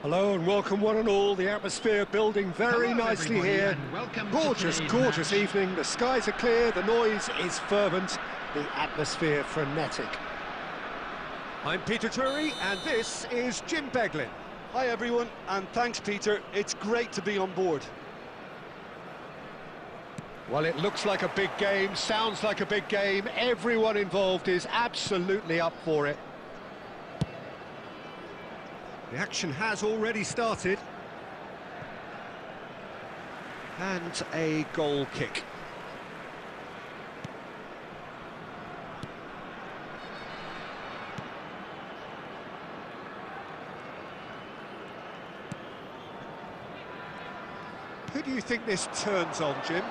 Hello and welcome one and all. The atmosphere building very Hello, nicely here. Gorgeous, gorgeous evening. The skies are clear, the noise is fervent, the atmosphere frenetic. I'm Peter Drury and this is Jim Beglin. Hi everyone, and thanks Peter. It's great to be on board. Well, it looks like a big game, sounds like a big game. Everyone involved is absolutely up for it. The action has already started. And a goal kick. Who do you think this turns on, Jim?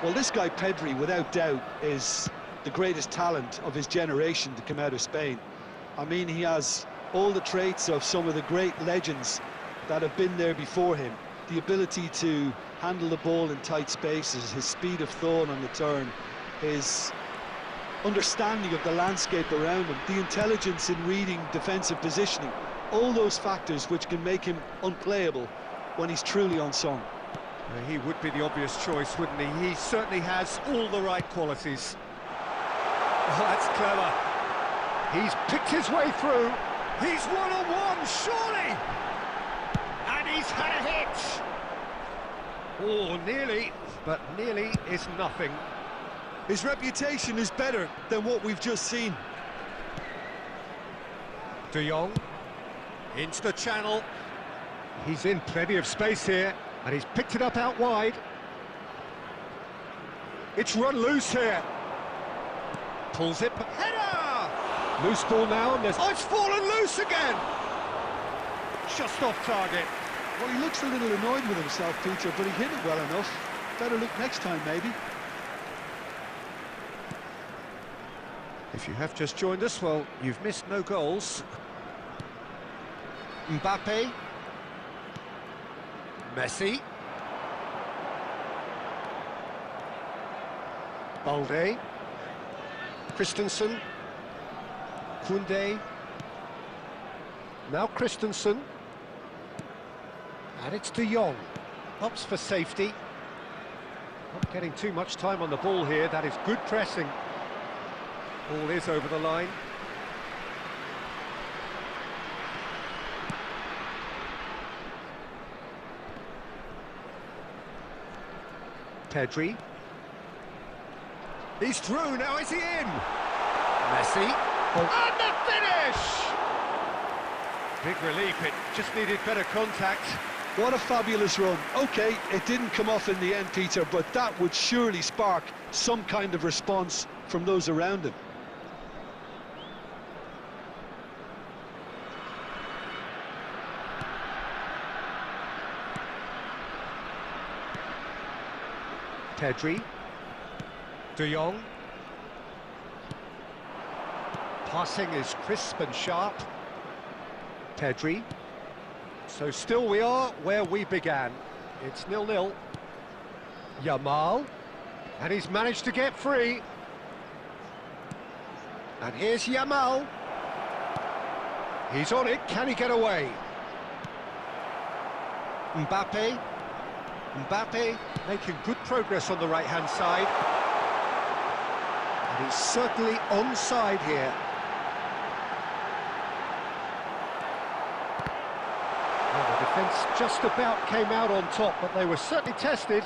Well, this guy Pedri, without doubt, is the greatest talent of his generation to come out of Spain. I mean, he has all the traits of some of the great legends that have been there before him. The ability to handle the ball in tight spaces, his speed of thought on the turn, his understanding of the landscape around him, the intelligence in reading defensive positioning, all those factors which can make him unplayable when he's truly on song. He would be the obvious choice, wouldn't he? He certainly has all the right qualities. Oh, that's clever. He's picked his way through. He's one-on-one, surely! And he's had a hit! Oh, nearly, but nearly is nothing. His reputation is better than what we've just seen. De Jong, into the channel. He's in plenty of space here, and he's picked it up out wide. It's run loose here. Pulls it, header! Loose ball now, and there's... Oh, it's fallen loose again! Just off target. Well, he looks a little annoyed with himself, Peter, but he hit it well enough. Better look next time, maybe. If you have just joined us, well, you've missed no goals. Mbappe. Messi. Balde. Christensen. Koundé. Now Christensen. And it's De Jong. Ups for safety. Not getting too much time on the ball here. That is good pressing. Ball is over the line. Pedri. He's through, now is he in? Messi. Oh. And the finish! Big relief, it just needed better contact. What a fabulous run. OK, it didn't come off in the end, Peter, but that would surely spark some kind of response from those around him. Pedri. De Jong. Passing is crisp and sharp. Pedri. So still we are where we began. It's 0-0. Yamal. And he's managed to get free. And here's Yamal. He's on it. Can he get away? Mbappe. Mbappe making good progress on the right-hand side. And he's certainly onside here. Well, the defence just about came out on top, but they were certainly tested.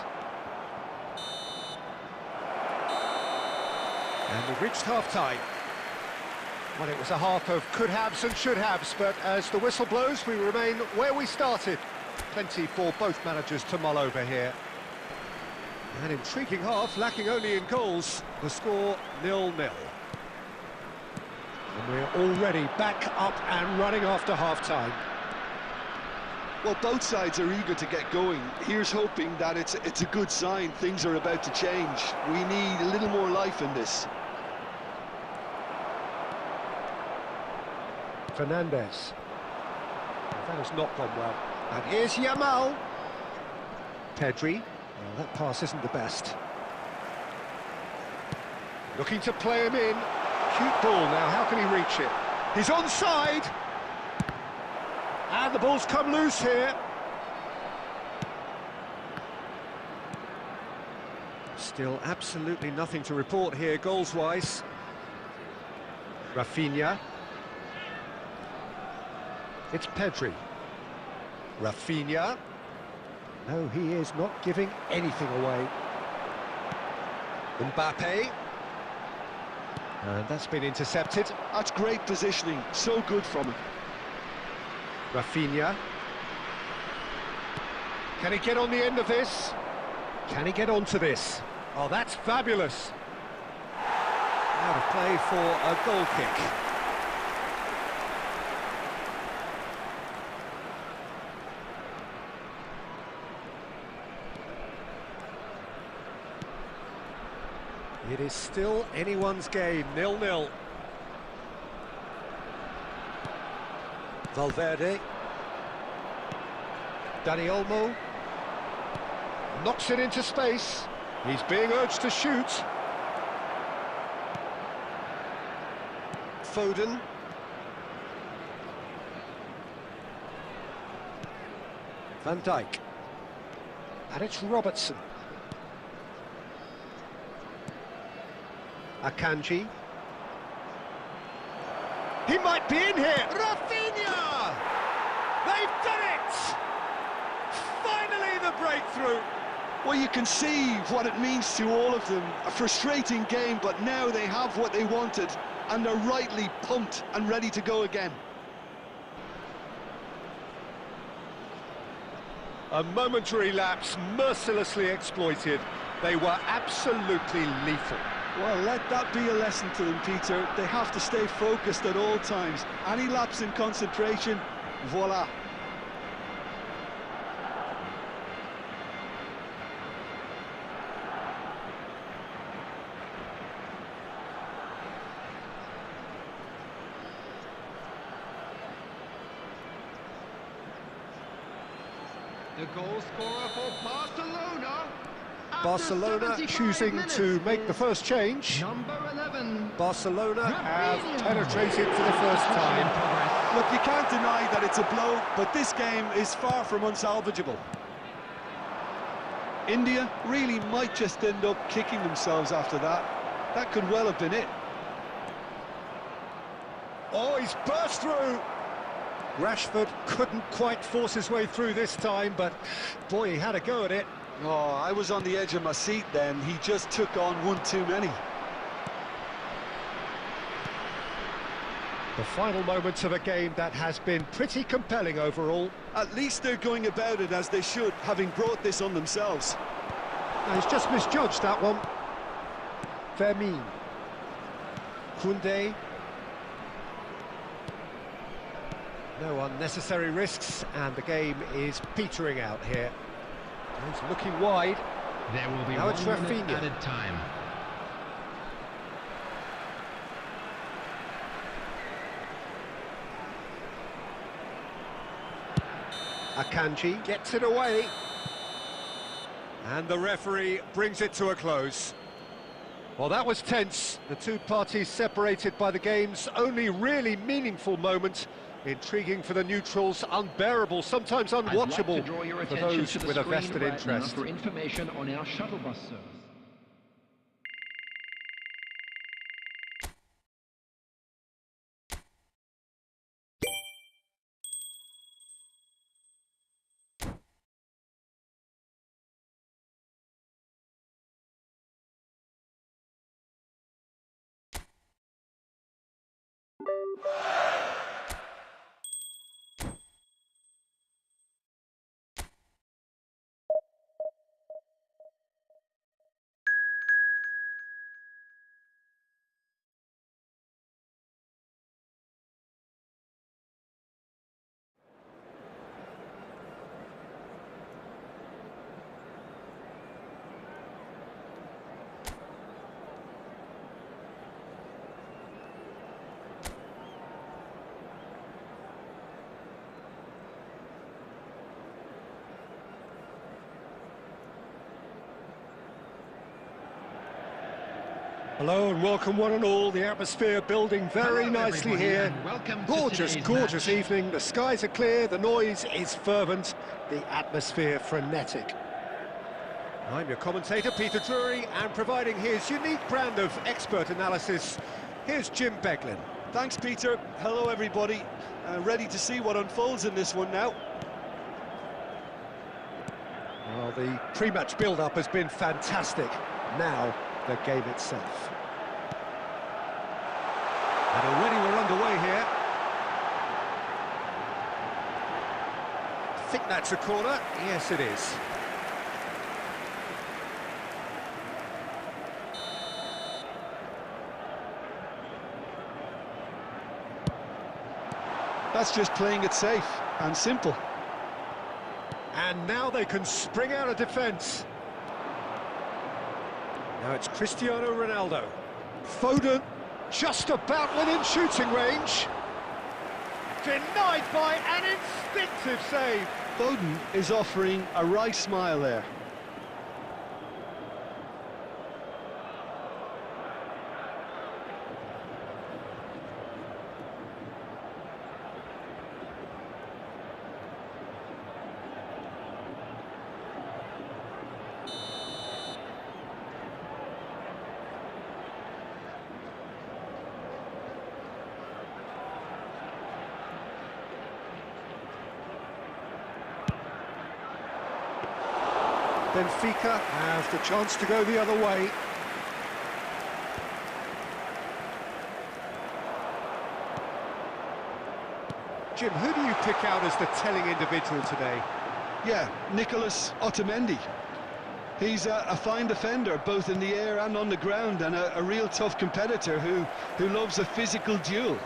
And we've reached half-time. Well, it was a half of could-haves and should-haves, but as the whistle blows, we remain where we started. Plenty for both managers to mull over here. An intriguing half, lacking only in goals. The score 0-0. And we're already back up and running after half-time. Well, both sides are eager to get going. Here's hoping that it's a good sign. Things are about to change. We need a little more life in this. Fernandez. That has not gone well. And here's Yamal. Pedri. Well, that pass isn't the best. Looking to play him in. Cute ball now, how can he reach it? He's onside! And the ball's come loose here. Still absolutely nothing to report here, goals-wise. Rafinha. It's Pedri. Rafinha. No, he is not giving anything away. Mbappe. And that's been intercepted. That's great positioning, so good from him. Rafinha. Can he get on the end of this? Can he get onto this? Oh, that's fabulous. Out of play for a goal kick. It is still anyone's game, 0-0. Valverde. Dani Olmo. Knocks it into space. He's being urged to shoot. Foden. Van Dijk. And it's Robertson. Akanji. He might be in here. Rafinha! They've done it! Finally the breakthrough. Well, you can see what it means to all of them. A frustrating game, but now they have what they wanted, and they're rightly pumped and ready to go again. A momentary lapse mercilessly exploited. They were absolutely lethal. Well, let that be a lesson to them, Peter. They have to stay focused at all times. Any lapse in concentration, voila. The goal scorer for Barcelona. Barcelona choosing to make the first change. Number 11. Barcelona have penetrated for the first time. Look, you can't deny that it's a blow, but this game is far from unsalvageable. India really might just end up kicking themselves after that. That could well have been it. Oh, he's burst through. Rashford couldn't quite force his way through this time, but boy, he had a go at it. Oh, I was on the edge of my seat then. He just took on one too many. The final moments of a game that has been pretty compelling overall. At least they're going about it as they should, having brought this on themselves. Now, he's just misjudged that one. Fermin. Koundé. No unnecessary risks, and the game is petering out here. He's looking wide. There will be now it's 1 minute Rafinha. added time. Akanji gets it away. And the referee brings it to a close. Well, that was tense. The two parties separated by the game's only really meaningful moment. Intriguing for the neutrals, unbearable, sometimes unwatchable for those with a vested interest. For information on our shuttle bus service. Hello and welcome one and all. The atmosphere building very Hello, nicely everybody, here. and welcome to Gorgeous, today's gorgeous match. evening. The skies are clear, the noise is fervent, the atmosphere frenetic. I'm your commentator, Peter Drury, and providing his unique brand of expert analysis, here's Jim Beglin. Thanks, Peter. Hello, everybody. Ready to see what unfolds in this one now. Well, the pre-match build-up has been fantastic. Now, the game itself. And already we're underway here. I think that's a corner. Yes, it is. That's just playing it safe and simple. And now they can spring out of defence. Now it's Cristiano Ronaldo. Foden, just about within shooting range. Denied by an instinctive save. Foden is offering a right smile there. Benfica have the chance to go the other way. Jim, who do you pick out as the telling individual today? Yeah, Nicolas Otamendi. He's a fine defender, both in the air and on the ground, and a real tough competitor who loves a physical duel.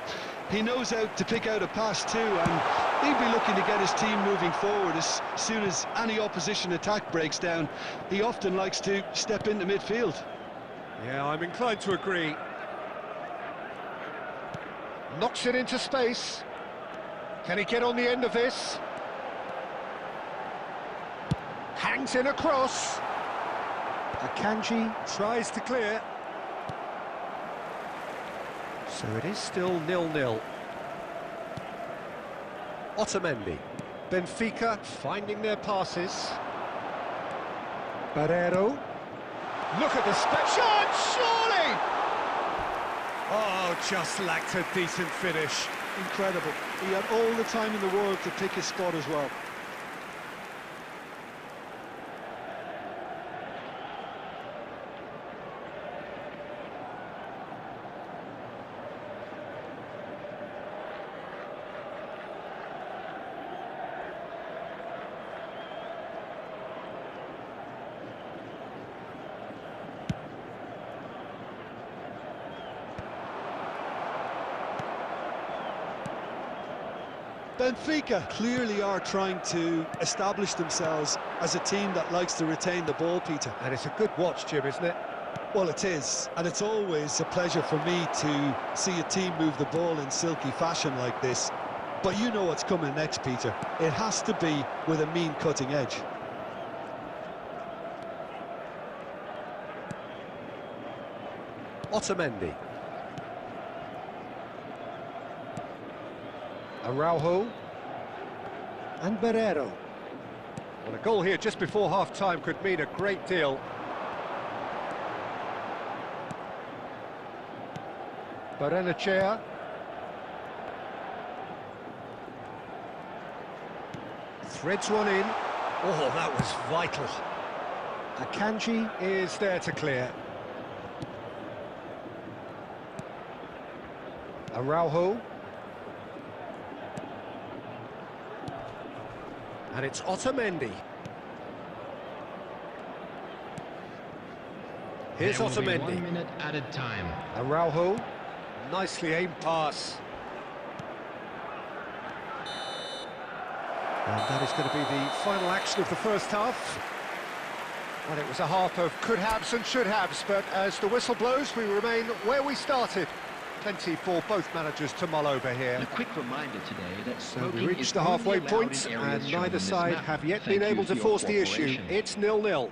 He knows how to pick out a pass too, and he'll be looking to get his team moving forward as soon as any opposition attack breaks down. He often likes to step into midfield. Yeah, I'm inclined to agree. Knocks it into space. Can he get on the end of this? Hangs in across. Akanji tries to clear. So it is still 0-0. Otamendi. Benfica finding their passes. Barreiro. Look at the shot, surely! Oh, just lacked a decent finish. Incredible. He had all the time in the world to pick his spot as well. Benfica clearly are trying to establish themselves as a team that likes to retain the ball, Peter. And it's a good watch, Jim, isn't it? Well, it is, and it's always a pleasure for me to see a team move the ball in silky fashion like this. But you know what's coming next, Peter. It has to be with a mean cutting edge. Otamendi. Araujo and Barreiro. Well, a goal here just before half-time could mean a great deal. Barrenechea. Threads one in. Oh, that was vital. Akanji is there to clear. Araujo. And it's Otamendi. Here's There will be Otamendi. 1 minute added time. Araujo. Nicely aimed pass. And that is going to be the final action of the first half. Well, it was a half of could-haves and should-haves, but as the whistle blows, we remain where we started. Plenty for both managers to mull over here. And a quick reminder today that So smoking we reached is the halfway only allowed point, in and areas shown neither on this side map. have yet Thank been able you to for your force the issue. cooperation. It's 0-0.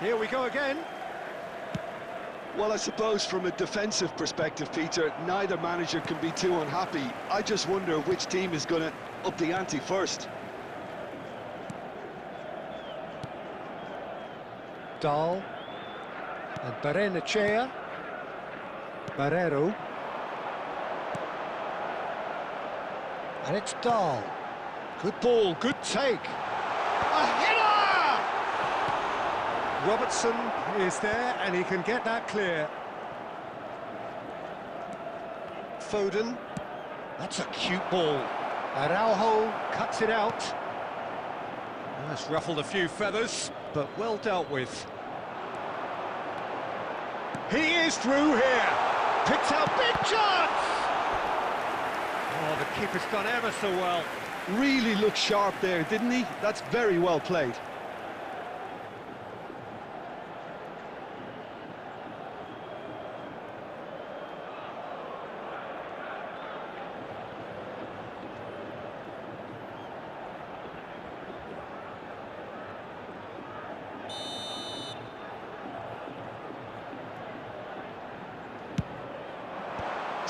Here we go again. Well, I suppose from a defensive perspective, Peter, neither manager can be too unhappy. I just wonder which team is going to up the ante first. Dahl. And Barrenechea. Barrero. And it's Dahl. Good ball, good take. A header! Robertson is there, and he can get that clear. Foden. That's a cute ball. Araujo cuts it out. That's ruffled a few feathers, but well dealt with. He is through here. Picks out big chance. Oh, the keeper's done ever so well. Really looked sharp there, didn't he? That's very well played.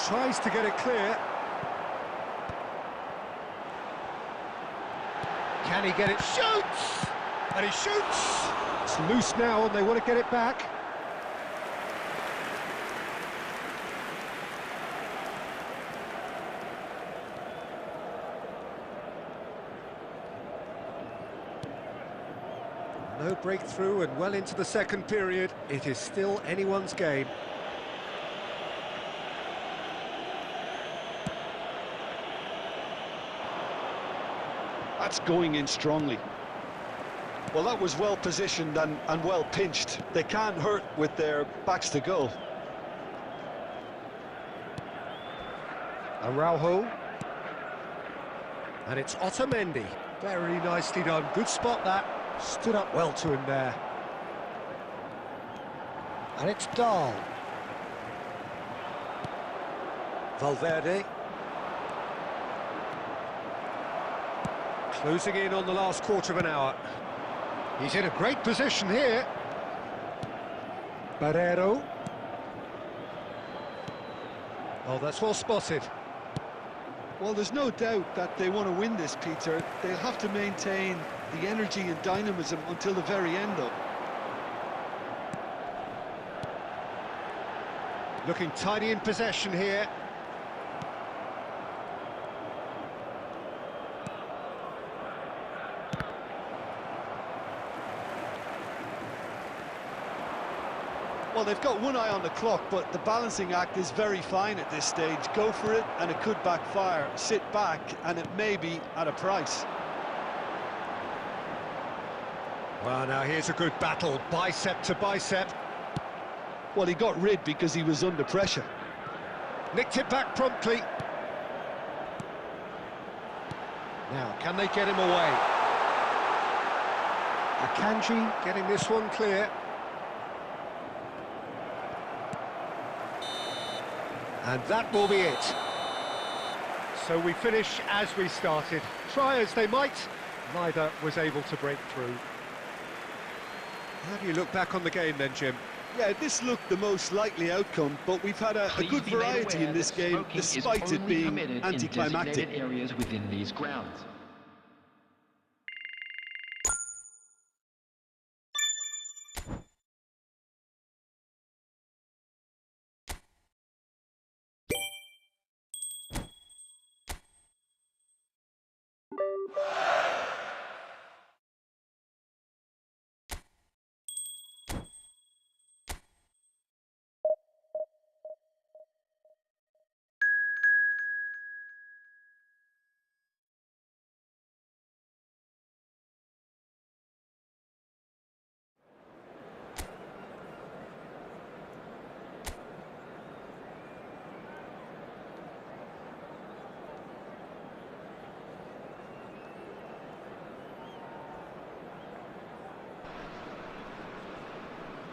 Tries to get it clear. Can he get it? Shoots! And he shoots! It's loose now and they want to get it back. No breakthrough and well into the second period. It is still anyone's game. That's going in strongly. Well, that was well positioned and well pinched. They can't hurt with their backs to goal. Araujo. And it's Otamendi. Very nicely done. Good spot that. Stood up well to him there. And it's Dahl. Valverde. Closing in on the last quarter of an hour. He's in a great position here. Barrero. Oh, that's well spotted. Well, there's no doubt that they want to win this, Peter. They'll have to maintain the energy and dynamism until the very end, though. Looking tidy in possession here. Well, they've got one eye on the clock, but the balancing act is very fine at this stage. Go for it, and it could backfire. Sit back, and it may be at a price. Well, now here's a good battle, bicep to bicep. Well, he got rid because he was under pressure. Nicked it back promptly. Now, can they get him away? Akanji getting this one clear. And that will be it. So we finish as we started. Try as they might, neither was able to break through. How do you look back on the game then, Jim? Yeah, this looked the most likely outcome, but we've had a good variety in this game, despite it being anticlimactic. Areas within these grounds.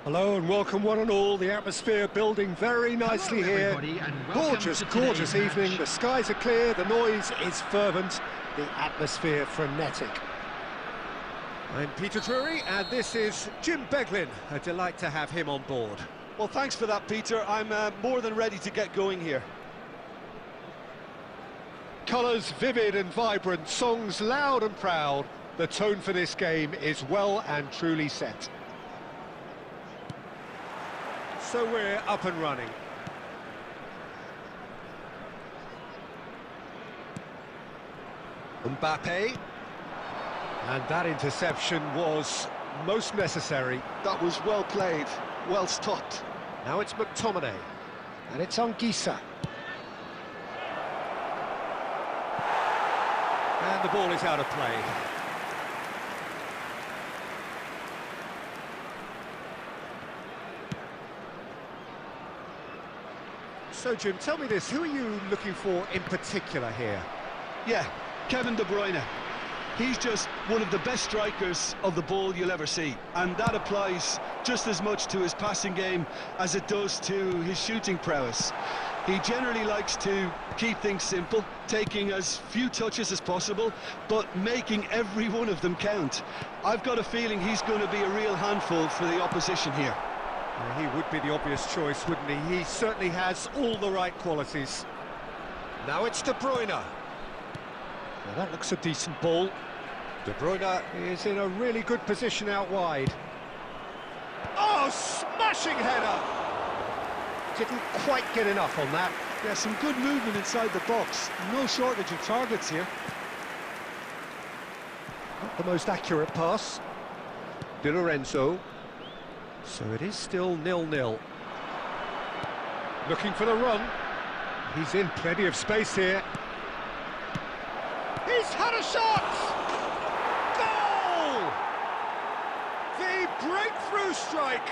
Hello and welcome one and all. The atmosphere building very nicely here. Gorgeous, gorgeous evening. The skies are clear, the noise is fervent, the atmosphere frenetic. I'm Peter Drury, and this is Jim Beglin. A delight to have him on board. Well, thanks for that, Peter. I'm more than ready to get going here. Colours vivid and vibrant, songs loud and proud. The tone for this game is well and truly set. So we're up and running. Mbappe. And that interception was most necessary. That was well played, well stopped. Now it's McTominay. And it's Anguissa. And the ball is out of play. So, Jim, tell me this, who are you looking for in particular here? Yeah, Kevin De Bruyne. He's just one of the best strikers of the ball you'll ever see. And that applies just as much to his passing game as it does to his shooting prowess. He generally likes to keep things simple, taking as few touches as possible, but making every one of them count. I've got a feeling he's going to be a real handful for the opposition here. He would be the obvious choice, wouldn't he? He certainly has all the right qualities. Now it's De Bruyne. Now that looks a decent ball. De Bruyne is in a really good position out wide. Oh, smashing header! Didn't quite get enough on that. Yeah, some good movement inside the box. No shortage of targets here. Not the most accurate pass. Di Lorenzo. So it is still 0-0. Looking for the run. He's in plenty of space here. He's had a shot! Goal! The breakthrough strike!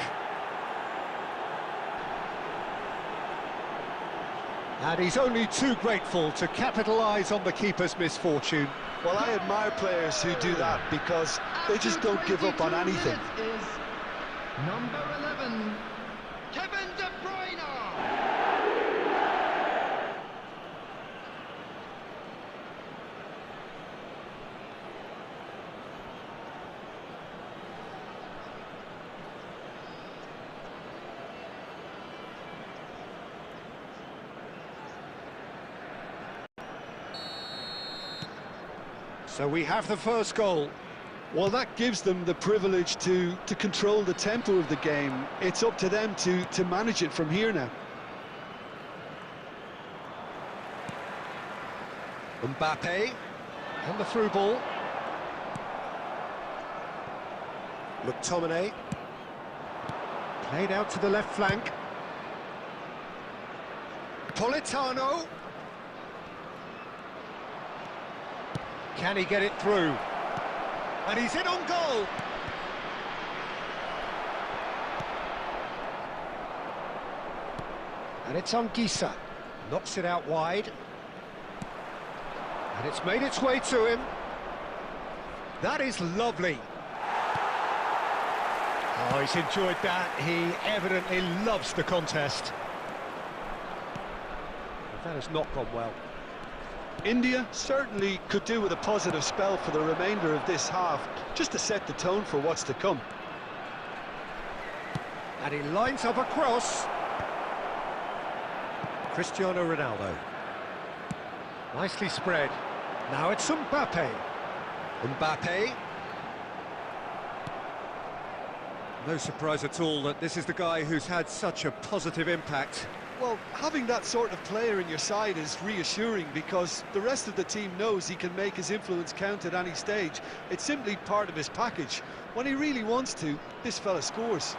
And he's only too grateful to capitalise on the keeper's misfortune. Well, I admire players who do that because they just don't give up on anything. Number 11, Kevin De Bruyne. So we have the first goal. Well, that gives them the privilege to control the tempo of the game. It's up to them to manage it from here now. Mbappe, and the through ball. McTominay, played out to the left flank. Politano. Can he get it through? And he's in on goal. And it's Anguissa. Knocks it out wide. And it's made its way to him. That is lovely. Oh, he's enjoyed that. He evidently loves the contest. That has not gone well. India certainly could do with a positive spell for the remainder of this half, just to set the tone for what's to come. And he lines up a cross. Cristiano Ronaldo. Nicely spread. Now it's Mbappe. Mbappe. No surprise at all that this is the guy who's had such a positive impact. Well, having that sort of player in your side is reassuring because the rest of the team knows he can make his influence count at any stage. It's simply part of his package. When he really wants to, this fella scores.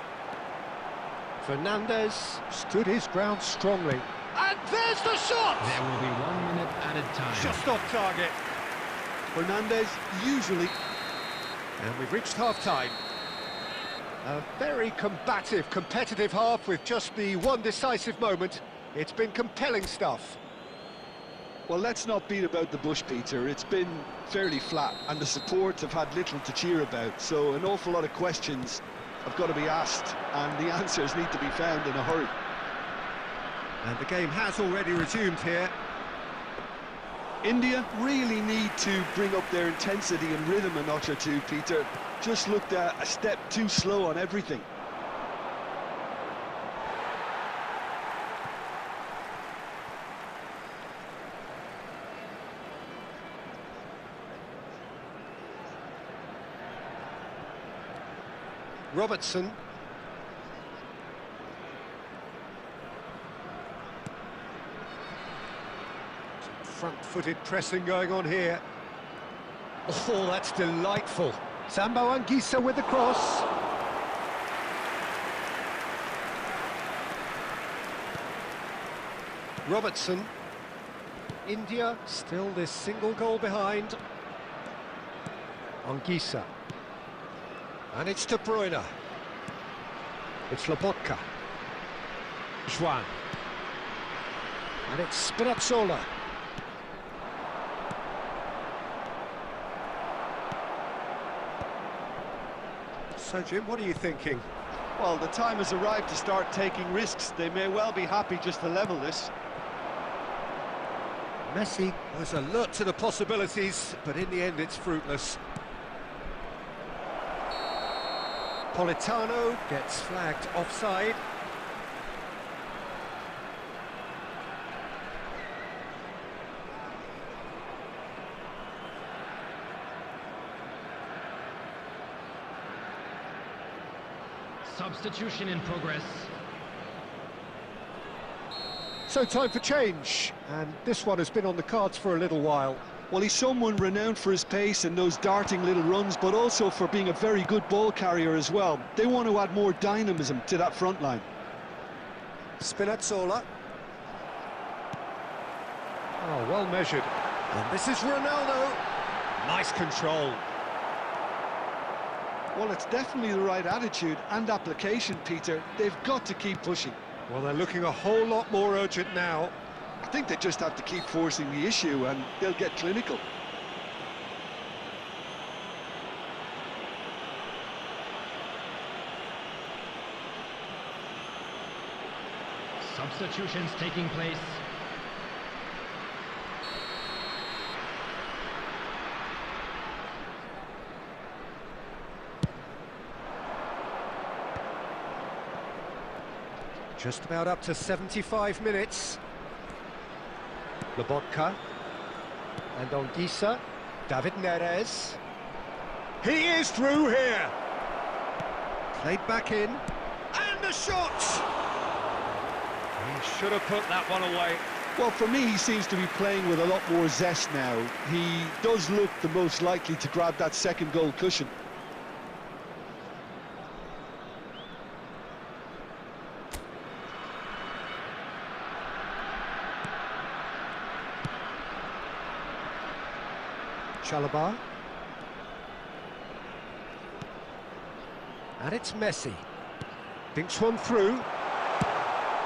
Fernandes stood his ground strongly. And there's the shot! There will be 1 minute added time. Just off target. Fernandes usually... And we've reached half-time. A very combative, competitive half with just the one decisive moment. It's been compelling stuff. Well, let's not beat about the bush, Peter. It's been fairly flat, and the support have had little to cheer about. So an awful lot of questions have got to be asked, and the answers need to be found in a hurry. And the game has already resumed here. India really need to bring up their intensity and rhythm a notch or two, Peter. Just looked a step too slow on everything. Robertson. Front-footed pressing going on here. Oh, that's delightful. Sambo Anguissa with the cross. Robertson. India still this single goal behind. Anguissa. And it's De Bruyne. It's Lobotka. Juan. And it's Spinazzola. So, Jim, what are you thinking? Well, the time has arrived to start taking risks. They may well be happy just to level this. Messi was alert to the possibilities, but in the end it's fruitless. Politano gets flagged offside. Substitution in progress. So time for change, and this one has been on the cards for a little while. Well, he's someone renowned for his pace and those darting little runs, but also for being a very good ball carrier as well. They want to add more dynamism to that front line. Spinazzola. Oh, well measured. And this is Ronaldo. Nice control. Well, it's definitely the right attitude and application, Peter. They've got to keep pushing. Well, they're looking a whole lot more urgent now. I think they just have to keep forcing the issue and they'll get clinical. Substitutions taking place. Just about up to 75 minutes. Lobotka. And Anguissa. David Neres. He is through here. Played back in. And the shot! He should have put that one away. Well, for me, he seems to be playing with a lot more zest now. He does look the most likely to grab that second goal cushion. Chalobah. And it's Messi. Thinks one through.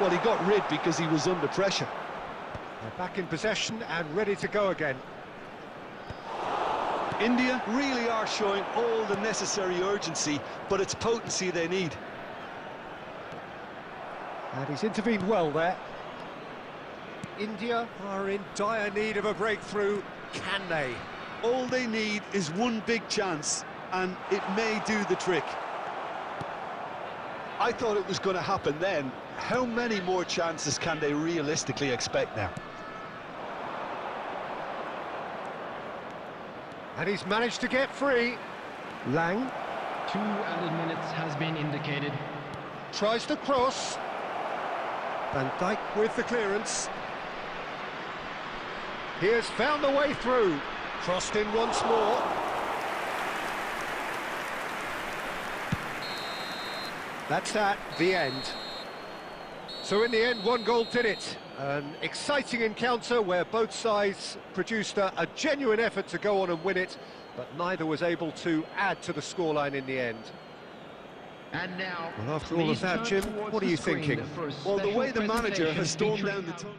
Well, he got rid because he was under pressure. They're back in possession and ready to go again. India really are showing all the necessary urgency, but it's potency they need. And he's intervened well there. India are in dire need of a breakthrough. Can they? All they need is one big chance, and it may do the trick. I thought it was going to happen then. How many more chances can they realistically expect now? And he's managed to get free. Lang 2 added minutes has been indicated. tries to cross. Van Dijk with the clearance. He has found the way through. Crossed in once more. That's at the end. So in the end, one goal did it. An exciting encounter where both sides produced a genuine effort to go on and win it, but neither was able to add to the scoreline in the end. And now, Well, after all of that, Jim, what are you thinking? Well, the way the manager has stormed down the tunnel.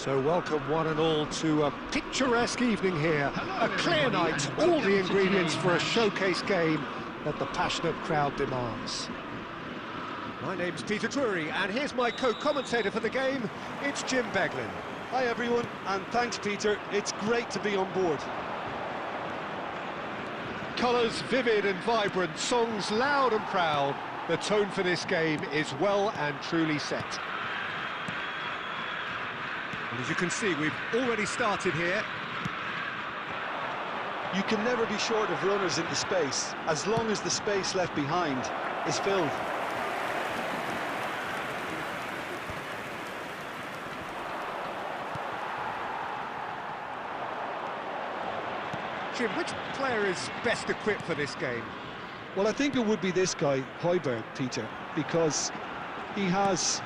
So welcome one and all to a picturesque evening here. A clear night, all the ingredients for a showcase game that the passionate crowd demands. My name's Peter Drury, and here's my co-commentator for the game, it's Jim Beglin. Hi everyone, and thanks Peter, it's great to be on board. Colours vivid and vibrant, songs loud and proud. The tone for this game is well and truly set. And as you can see, we've already started here. You can never be short of runners into space, as long as the space left behind is filled. Jim, which player is best equipped for this game? Well, I think it would be this guy, Højbjerg, Peter, because he has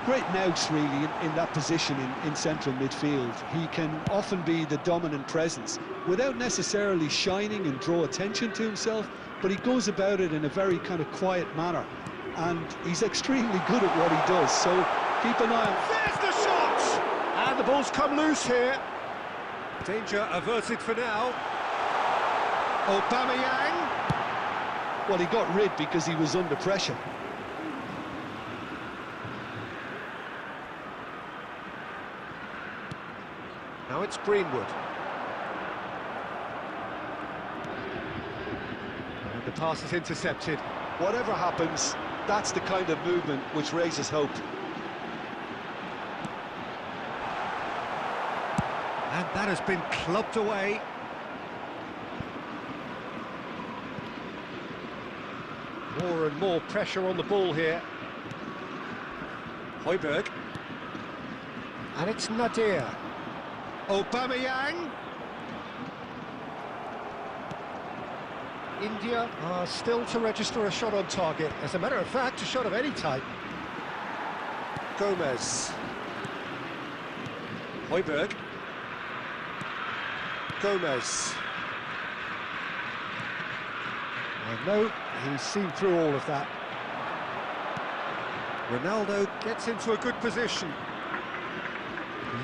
great nous, really, in that position in central midfield. He can often be the dominant presence without necessarily shining and draw attention to himself, but he goes about it in a very kind of quiet manner, and he's extremely good at what he does, so keep an eye on. There's the shot! And the ball's come loose here. Danger averted for now. Aubameyang. Well, he got rid because he was under pressure. Now it's Greenwood. And the pass is intercepted. Whatever happens, that's the kind of movement which raises hope. And that has been clubbed away. More and more pressure on the ball here. Højbjerg. And it's Nadir. Aubameyang. India are still to register a shot on target. As a matter of fact, a shot of any type. Gomez. Højbjerg. Gomez. And no, he's seen through all of that. Ronaldo gets into a good position.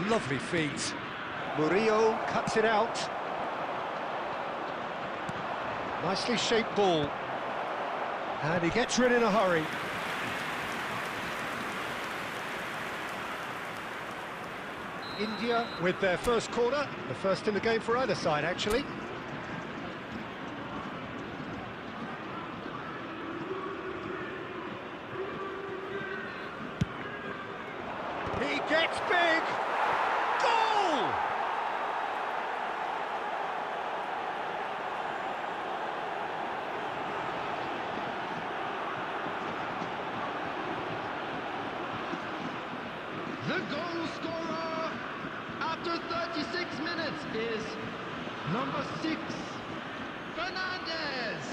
Lovely feet. Murillo cuts it out. Nicely shaped ball. And he gets rid in a hurry. India with their first corner, the first in the game for either side, actually. He gets big! Goal! The goal scorer after 36 minutes is number 6, Fernandez.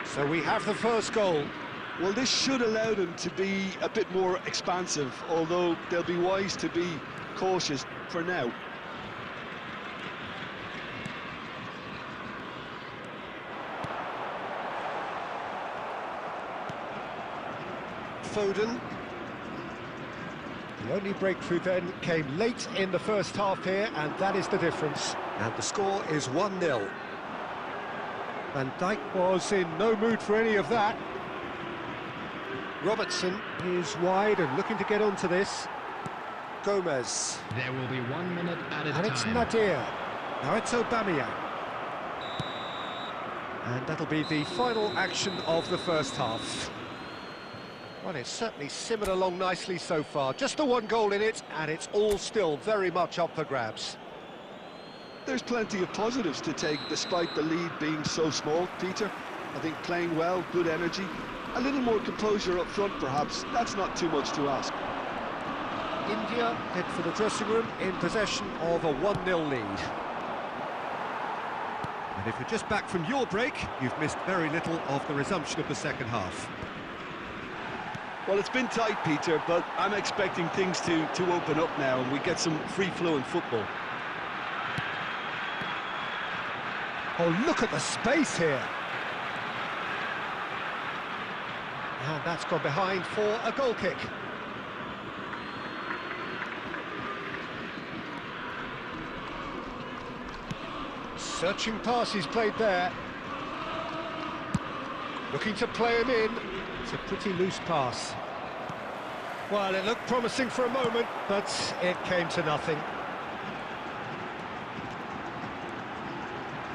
So we have the first goal. Well, this should allow them to be a bit more expansive, although they'll be wise to be cautious for now. Foden. The only breakthrough then came late in the first half here, and that is the difference. And the score is 1-0. Van Dijk was in no mood for any of that. Robertson is wide and looking to get onto this. Gomez. There will be 1 minute added time. And it's Nadir. Now it's Aubameyang. And that'll be the final action of the first half. Well, it's certainly simmered along nicely so far. Just the one goal in it, and it's all still very much up for grabs. There's plenty of positives to take, despite the lead being so small, Peter. I think playing well, good energy, a little more composure up front, perhaps. That's not too much to ask. India head for the dressing room in possession of a 1-0 lead. And if you're just back from your break, you've missed very little of the resumption of the second half. Well, it's been tight, Peter, but I'm expecting things to open up now and we get some free-flowing football. Oh, look at the space here. And that's gone behind for a goal kick. Searching pass he's played there. Looking to play him in. It's a pretty loose pass. Well, it looked promising for a moment, but it came to nothing.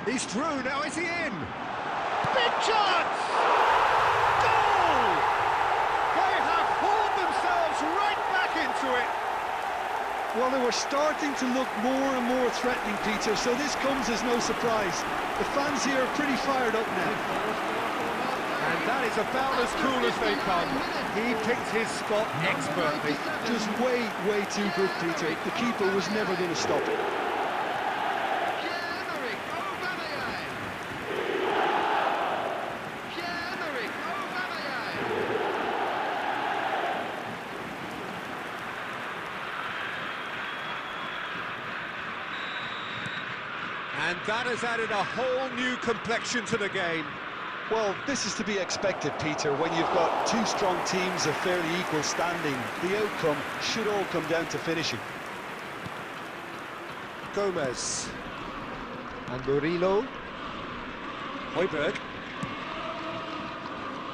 He's through, now is he in? Big chance! Goal! They have hauled themselves right back into it. Well, they were starting to look more and more threatening, Peter, so this comes as no surprise. The fans here are pretty fired up now. And that is about as cool as they come. He picked his spot expertly. Just way too good, Peter. The keeper was never going to stop it. And that has added a whole new complexion to the game. Well, this is to be expected, Peter, when you've got two strong teams of fairly equal standing. The outcome should all come down to finishing. Gomez. And Murillo. Højbjerg.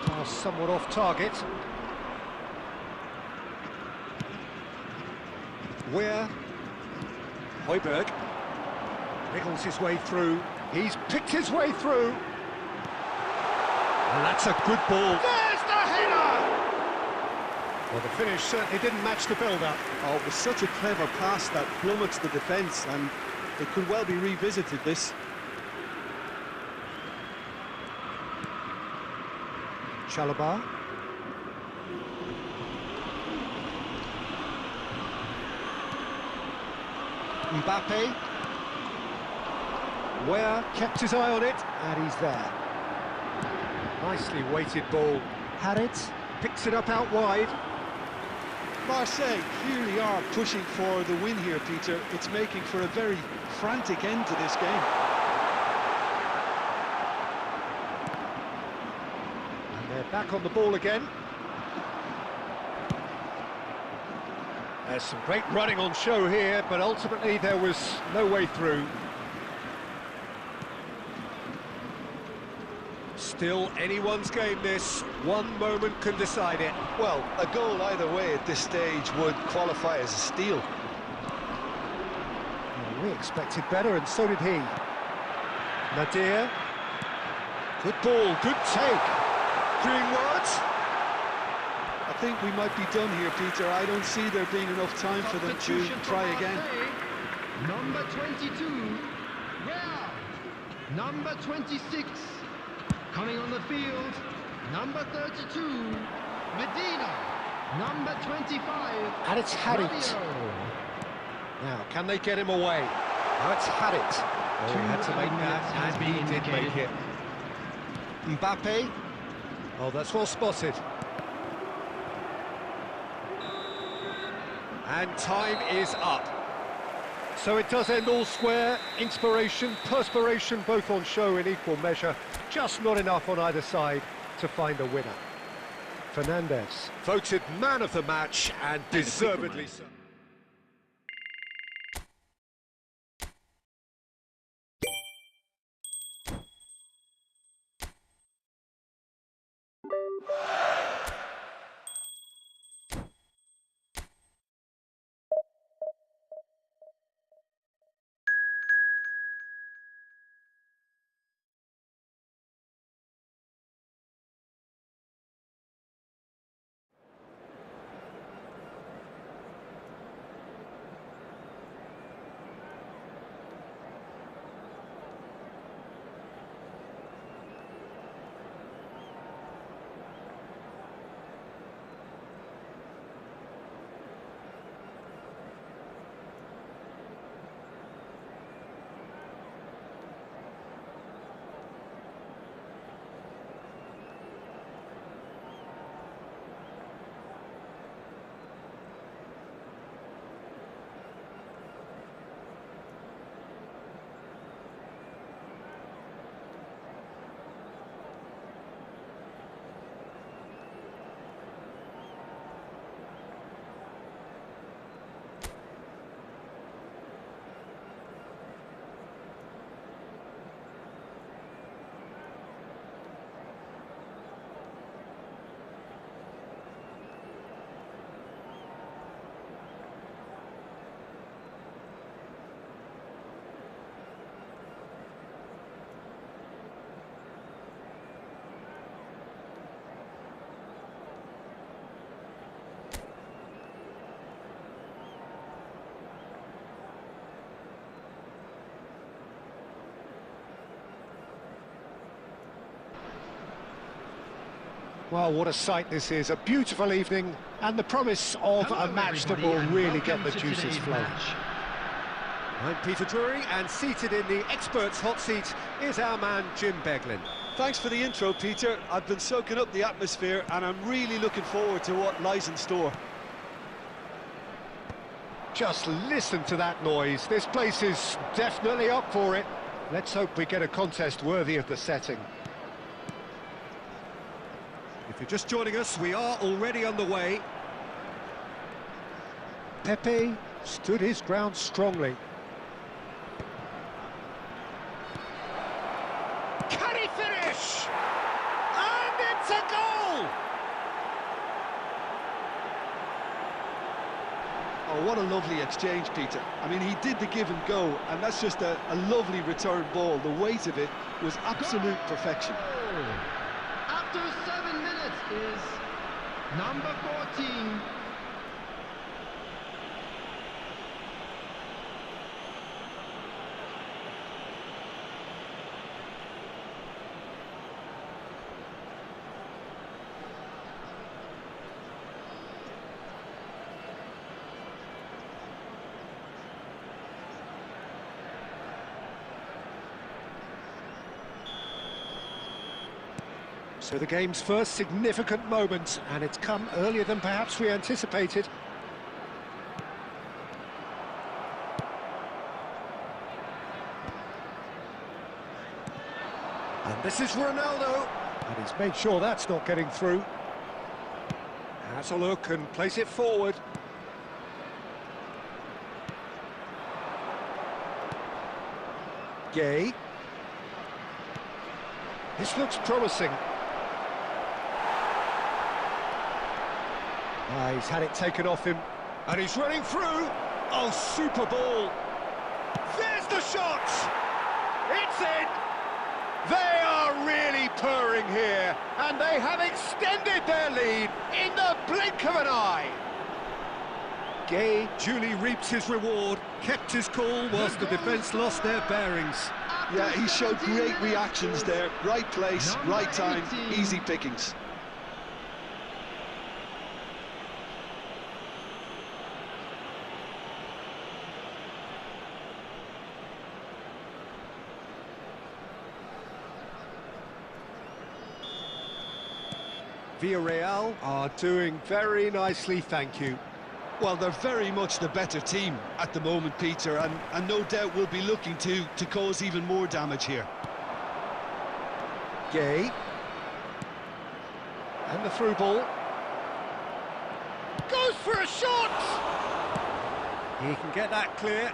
Pass somewhat off target. Where? Højbjerg. Wriggles his way through. He's picked his way through. And that's a good ball. There's the header! Well, the finish certainly didn't match the build-up. Oh, it was such a clever pass that plummets the defence, and it could well be revisited, this. Chalobah. Mbappe. Where kept his eye on it, and he's there. Nicely weighted ball. Had it, picks it up out wide. Marseille clearly are pushing for the win here, Peter. It's making for a very frantic end to this game. And they're back on the ball again. There's some great running on show here, but ultimately there was no way through. Still anyone's game, this. One moment can decide it. Well, a goal either way at this stage would qualify as a steal. Well, we expected better, and so did he. Nadir. Good ball, good take. Green words. I think we might be done here, Peter. I don't see there being enough time for them to try again. Number 22, Real. Number 26. Coming on the field, number 32, Medina, number 25, And it's had it. Now, can they get him away? Now it's had it. Oh, he had to make that, and he did make it. Mbappe. Oh, that's well spotted. And time is up. So it does end all square. Inspiration, perspiration, both on show in equal measure. Just not enough on either side to find a winner. Fernandes, voted man of the match, and deservedly so. Well, what a sight this is. A beautiful evening and the promise of Hello, a match that everybody, will and really get welcome the to juices today's flowing. match. I'm Peter Drury, and seated in the experts' hot seat is our man Jim Beglin. Thanks for the intro, Peter. I've been soaking up the atmosphere and I'm really looking forward to what lies in store. Just listen to that noise. This place is definitely up for it. Let's hope we get a contest worthy of the setting. If you're just joining us, we are already underway. Pepe stood his ground strongly. Can he finish? And it's a goal! Oh, what a lovely exchange, Peter. I mean, he did the give and go, and that's just a lovely return ball. The weight of it was absolute perfection. After 7 minutes is number 14. So the game's first significant moment, and it's come earlier than perhaps we anticipated. And this is Ronaldo, and he's made sure that's not getting through. Has a look and plays it forward. Gay. This looks promising. He's had it taken off him, and he's running through. Oh, super ball. There's the shot! It's in! They are really purring here, and they have extended their lead in the blink of an eye. Gay duly reaps his reward, kept his cool whilst the defence lost their bearings. Yeah, he showed great reactions there. Right place, Number right time, 18. easy pickings. Villarreal are doing very nicely, thank you. Well, they're very much the better team at the moment, Peter, and no doubt will be looking to cause even more damage here. Gay. And the through ball. Goes for a shot! He can get that clear.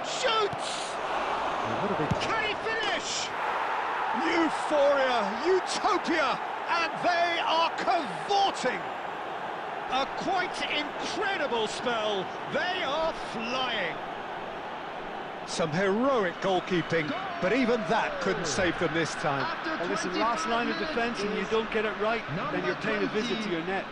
Shoots! Can he finish? Euphoria, utopia, and they are cavorting. A quite incredible spell. They are flying. Some heroic goalkeeping, but even that couldn't save them this time. After Listen, 25 last line of minutes defence and you is don't get it right, then you're paying a number visit to 20. your net.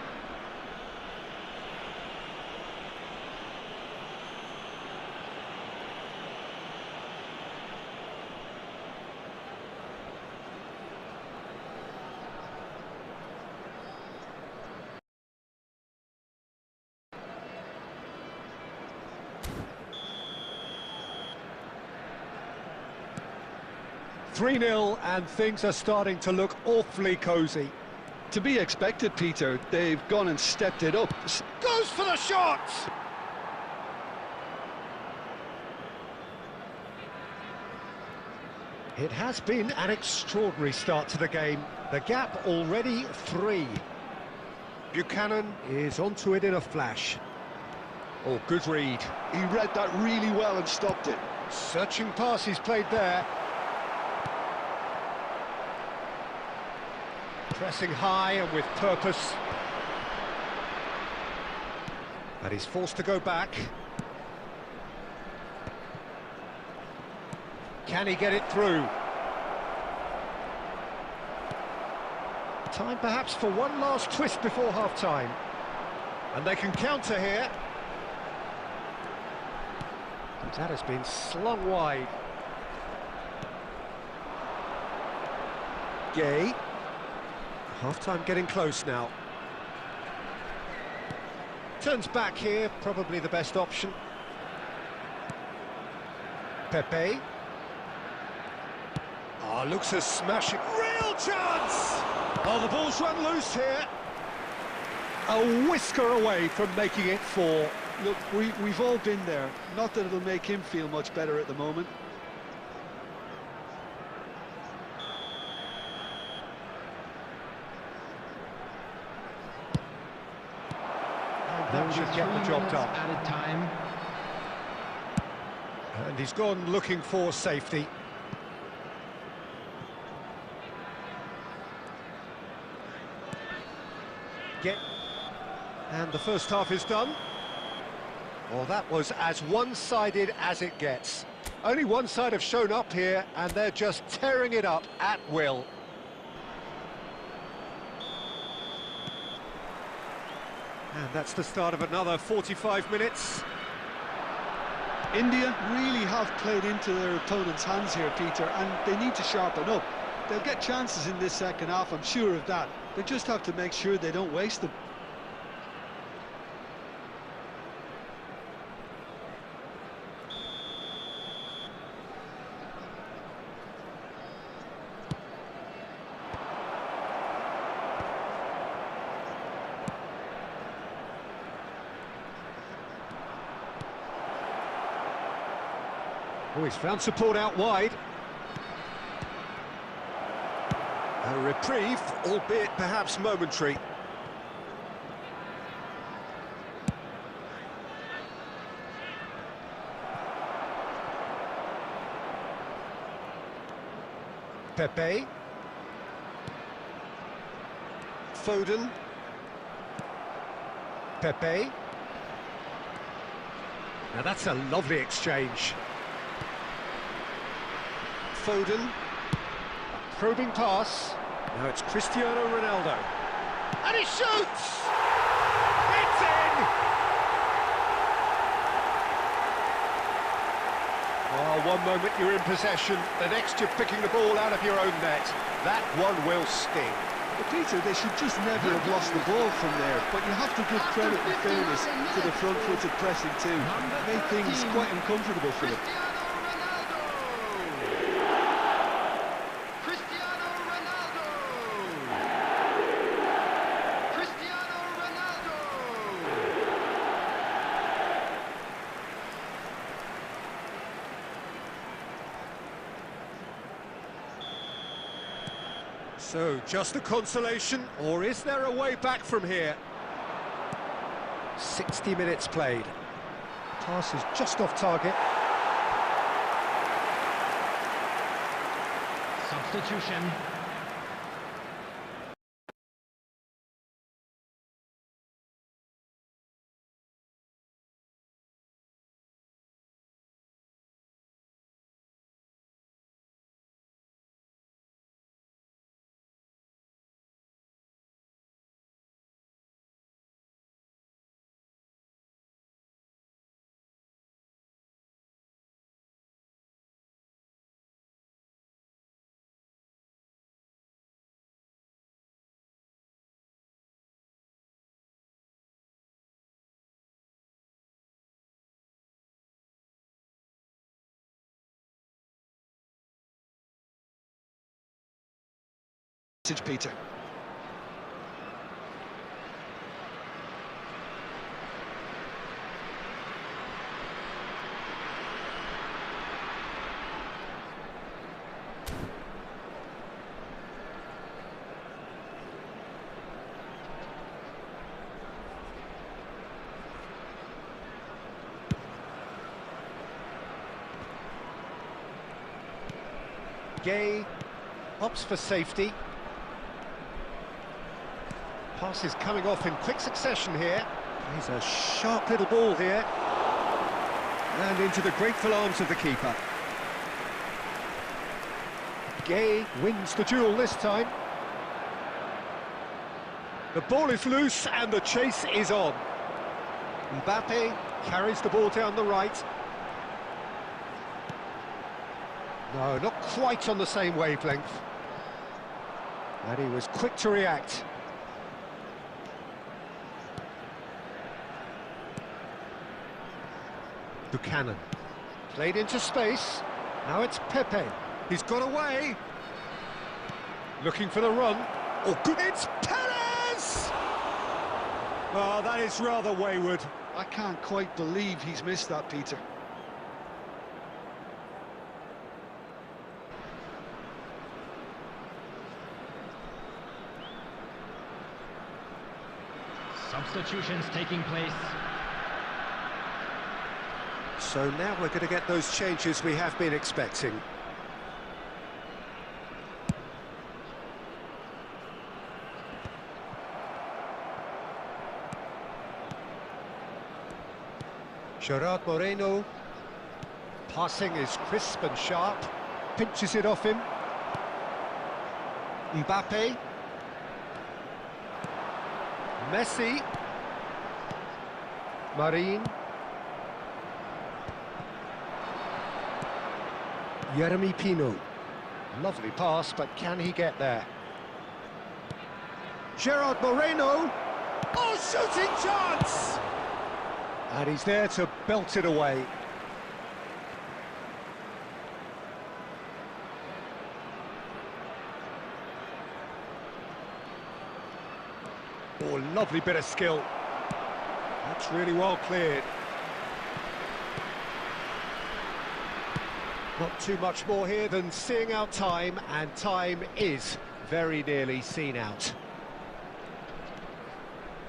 Three 0 and things are starting to look awfully cosy. To be expected, Peter. They've gone and stepped it up. Goes for the shot! It has been an extraordinary start to the game. The gap already 3. Buchanan is onto it in a flash. Oh, good read. He read that really well and stopped it. Searching pass he's played there. Pressing high and with purpose. And he's forced to go back. Can he get it through? Time perhaps for one last twist before half-time. And they can counter here. And that has been slung wide. Gay. Half-time getting close now. Turns back here, probably the best option. Pepe. Oh, looks a smashing... Real chance! Oh, the ball's run loose here. A whisker away from making it 4. Look, we've all been there. Not that it'll make him feel much better at the moment. That should get the job done. Added time. And he's gone looking for safety. And the first half is done. Well, that was as one-sided as it gets. Only one side have shown up here, and they're just tearing it up at will. And that's the start of another 45 minutes. India really have played into their opponent's hands here, Peter, and they need to sharpen up. They'll get chances in this second half, I'm sure of that. They just have to make sure they don't waste them. Oh, he's found support out wide. A reprieve, albeit perhaps momentary. Pepe. Foden. Pepe. Now that's a lovely exchange. Foden, a probing pass. Now it's Cristiano Ronaldo, and he shoots! It's in! Oh, one moment you're in possession, the next you're picking the ball out of your own net. That one will sting. But Peter, they should just never have lost the ball from there, but you have to give credit and fairness to the front-footed pressing too. Made things quite uncomfortable for them. So, just a consolation, or is there a way back from here? 60 minutes played. Pass is just off target. Substitution. Peter. Gay opts for safety. Pass is coming off in quick succession here. He's a sharp little ball here. And into the grateful arms of the keeper. Gay wins the duel this time. The ball is loose and the chase is on. Mbappe carries the ball down the right. No, not quite on the same wavelength. And he was quick to react. Buchanan. Played into space. Now it's Pepe. He's got away. Looking for the run. Oh, good. It's Perez! Oh, that is rather wayward. I can't quite believe he's missed that, Peter. Substitutions taking place. So now we're going to get those changes we have been expecting. Gerard Moreno. Passing is crisp and sharp. Pinches it off him. Mbappe. Messi. Marine. Jeremy Pino. Lovely pass, but can he get there? Gerard Moreno. Oh, shooting chance! And he's there to belt it away. Oh, lovely bit of skill. That's really well cleared. Not too much more here than seeing out time, and time is very nearly seen out.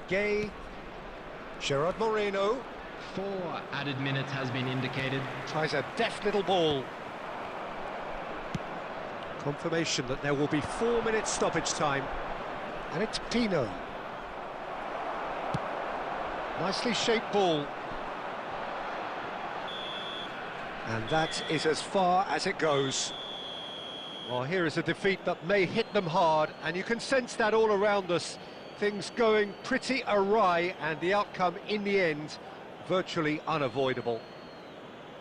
Gay, Gerard Moreno. 4 added minutes has been indicated. Tries a deft little ball. Confirmation that there will be 4 minutes stoppage time. And it's Pino. Nicely shaped ball. And that is as far as it goes. Well, here is a defeat that may hit them hard, and you can sense that all around us. Things going pretty awry, and the outcome in the end virtually unavoidable.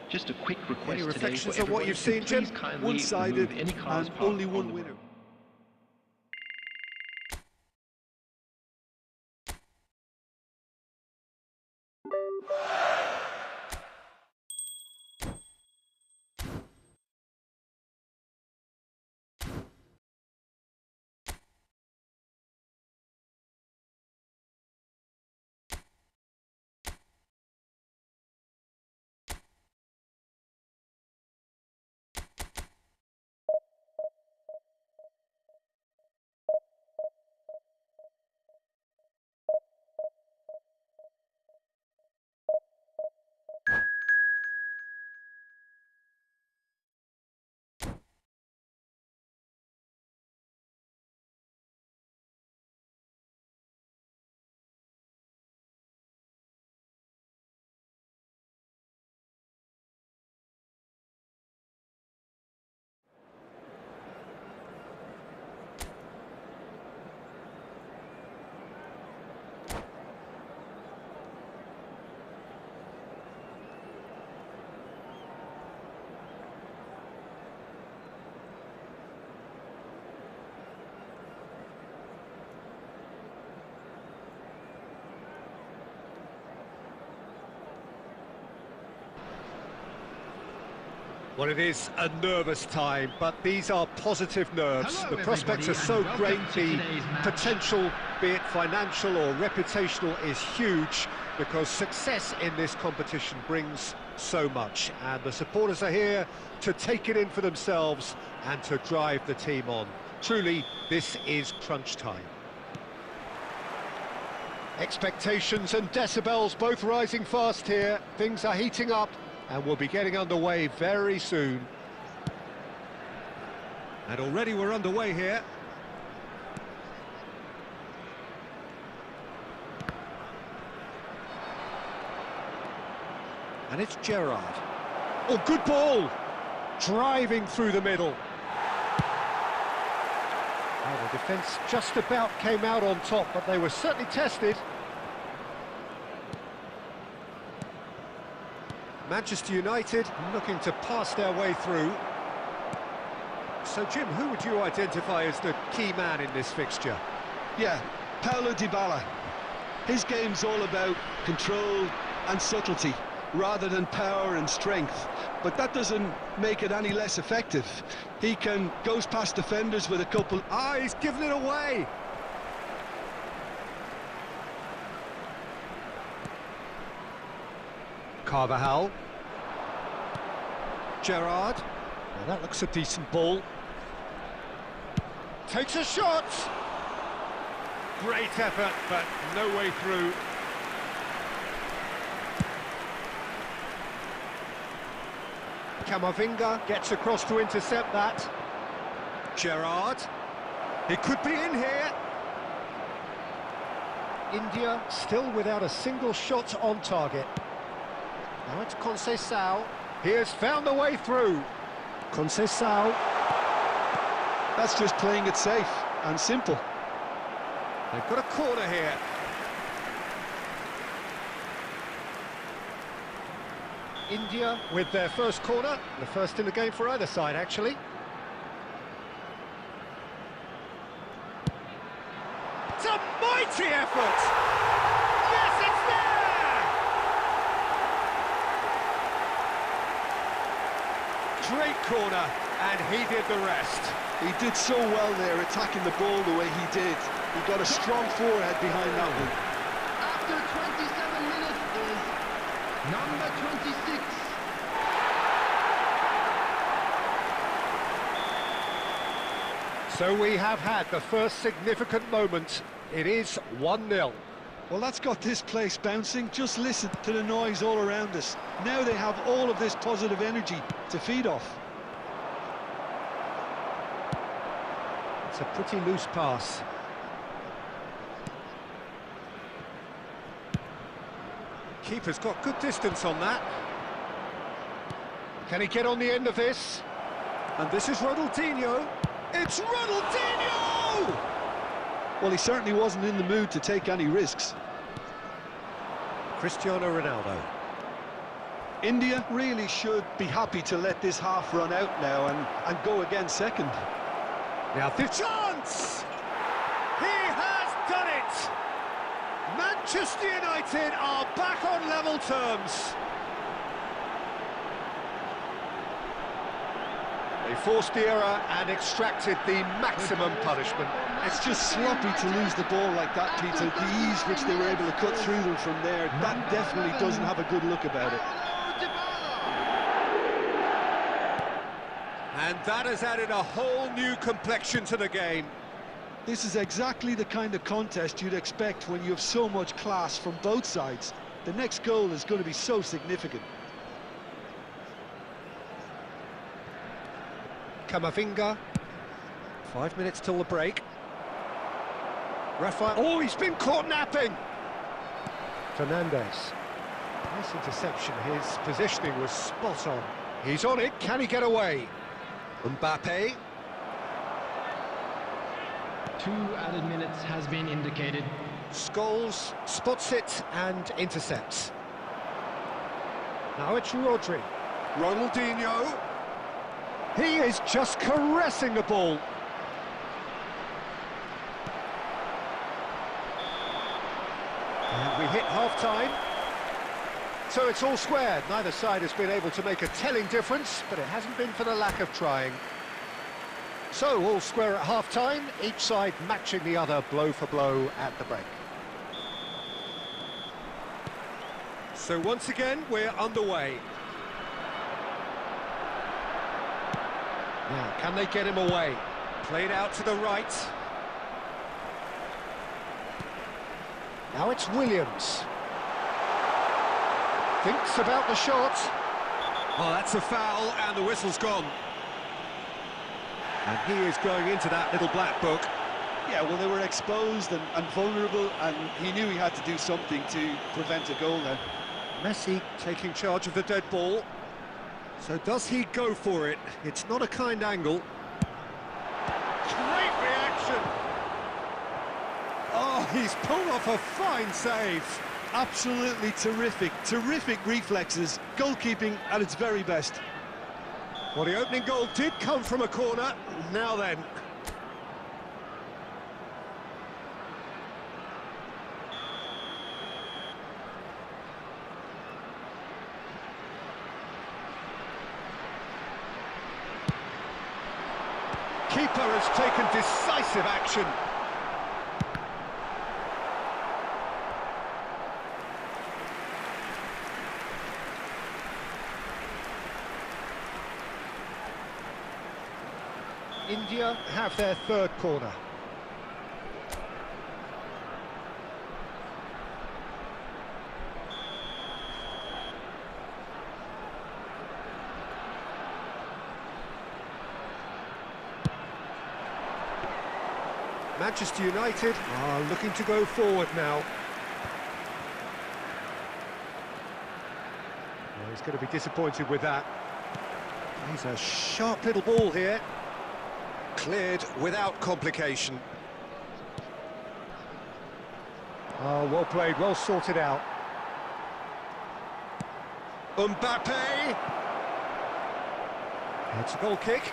Just a quick request. Any reflections today on what you've seen, Jim? One-sided any cars and parked only on one the winner. road. Well, it is a nervous time, but these are positive nerves. Hello, the prospects are everybody, so and great, welcome to the today's match. potential, be it financial or reputational, is huge, because success in this competition brings so much, and the supporters are here to take it in for themselves and to drive the team on. Truly, this is crunch time. Expectations and decibels both rising fast here. Things are heating up, and we'll be getting underway very soon. And already we're underway here. And it's Gerrard. Oh, good ball! Driving through the middle. Well, the defence just about came out on top, but they were certainly tested. Manchester United looking to pass their way through. So, Jim, who would you identify as the key man in this fixture? Yeah, Paulo Dybala. His game's all about control and subtlety, rather than power and strength. But that doesn't make it any less effective. He goes past defenders with a couple... Ah, he's given it away! Carvajal. Gerrard. Well, that looks a decent ball. Takes a shot! Great effort, but no way through. Camavinga gets across to intercept that. Gerrard. He could be in here. India still without a single shot on target. Now it's Conceição. He has found the way through. Conceição. That's just playing it safe and simple. They've got a corner here. India with their first corner, the first in the game for either side, actually. It's a mighty effort! Yes, it's there! Great corner, and he did the rest. He did so well there, attacking the ball the way he did. He got a strong forehead behind that one. After 27 minutes is number 26. So we have had the first significant moment. It is 1-0. Well, that's got this place bouncing. Just listen to the noise all around us. Now they have all of this positive energy to feed off. It's a pretty loose pass. Keeper's got good distance on that. Can he get on the end of this? And this is Ronaldinho. It's Ronaldinho! Well, he certainly wasn't in the mood to take any risks. Cristiano Ronaldo. India really should be happy to let this half run out now and go again second. Now the chance! He has done it! Manchester United are back on level terms. They forced the error and extracted the maximum punishment. It's just sloppy to lose the ball like that, Peter. The ease which they were able to cut through them from there, that definitely doesn't have a good look about it. And that has added a whole new complexion to the game. This is exactly the kind of contest you'd expect when you have so much class from both sides. The next goal is going to be so significant. Camavinga. 5 minutes till the break. Rafael. Oh, he's been caught napping. Fernandes. Nice interception. His positioning was spot on. He's on it. Can he get away? Mbappe. 2 added minutes has been indicated. Scholes spots it and intercepts. Now it's Rodri. Ronaldinho. He is just caressing the ball. And we hit half-time. So it's all squared. Neither side has been able to make a telling difference, but it hasn't been for the lack of trying. So all square at half-time, each side matching the other blow for blow at the break. So once again, we're underway. Now, can they get him away? Played out to the right. Now it's Williams. Thinks about the shot. Oh, that's a foul, and the whistle's gone. And he is going into that little black book. Yeah, well, they were exposed and vulnerable, and he knew he had to do something to prevent a goal then. Messi taking charge of the dead ball. So does he go for it? It's not a kind angle. Great reaction! he's pulled off a fine save. Absolutely terrific, terrific reflexes, goalkeeping at its very best. Well, the opening goal did come from a corner. Now then. Keeper has taken decisive action. India have their third corner. Manchester United are looking to go forward now. Well, he's going to be disappointed with that. He's a sharp little ball here. Cleared without complication. Oh, well played, well sorted out. Mbappe! It's a goal kick.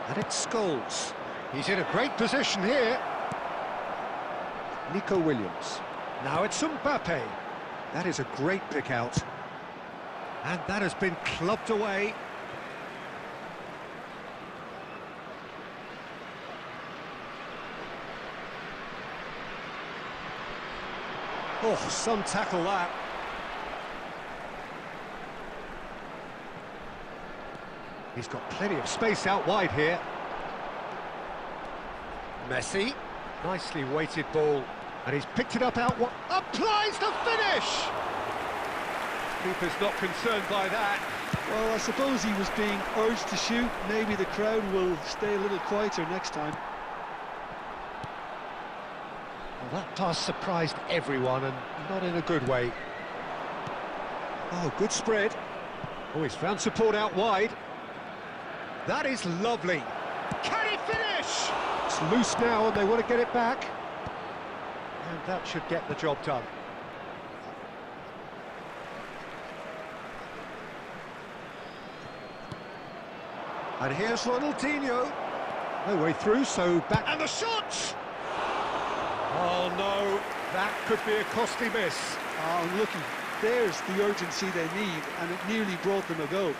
And it's Scholes. He's in a great position here. Nico Williams. Now it's Mbappe. That is a great pick out. And that has been clubbed away. Oh, some tackle that. He's got plenty of space out wide here. Messi, nicely weighted ball, and he's picked it up out. Applies the finish! Keeper's not concerned by that. Well, I suppose he was being urged to shoot. Maybe the crowd will stay a little quieter next time. Well, that pass surprised everyone, and not in a good way. Oh, good spread. Oh, he's found support out wide. That is lovely. Can he finish? It's loose now, and they want to get it back. And that should get the job done. And here's Ronaldinho. No way through, so back. And the shot! Oh, no. That could be a costly miss. Oh, looky, there's the urgency they need, and it nearly brought them a goal.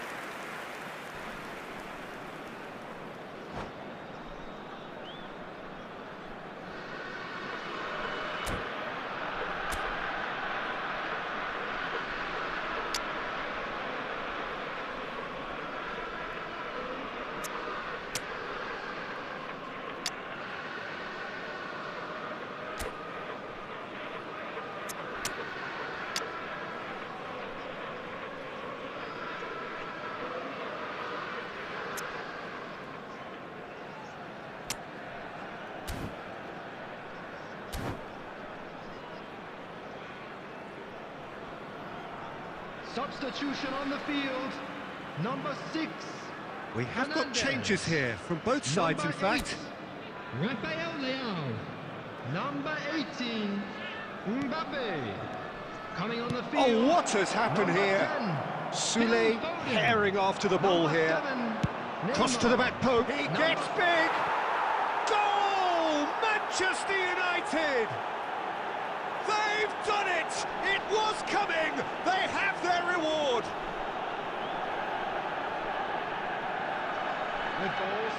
Substitution on the field, number 6. We have got changes here from both sides, in fact. Raphael Leao. Number 18, Mbappe. Coming on the field. Oh, what has happened number here? 10, Sule herring after the ball number here. 7, Cross to the back post. He Number- gets big. Goal! Manchester United! They've done it! It was coming! They have their reward!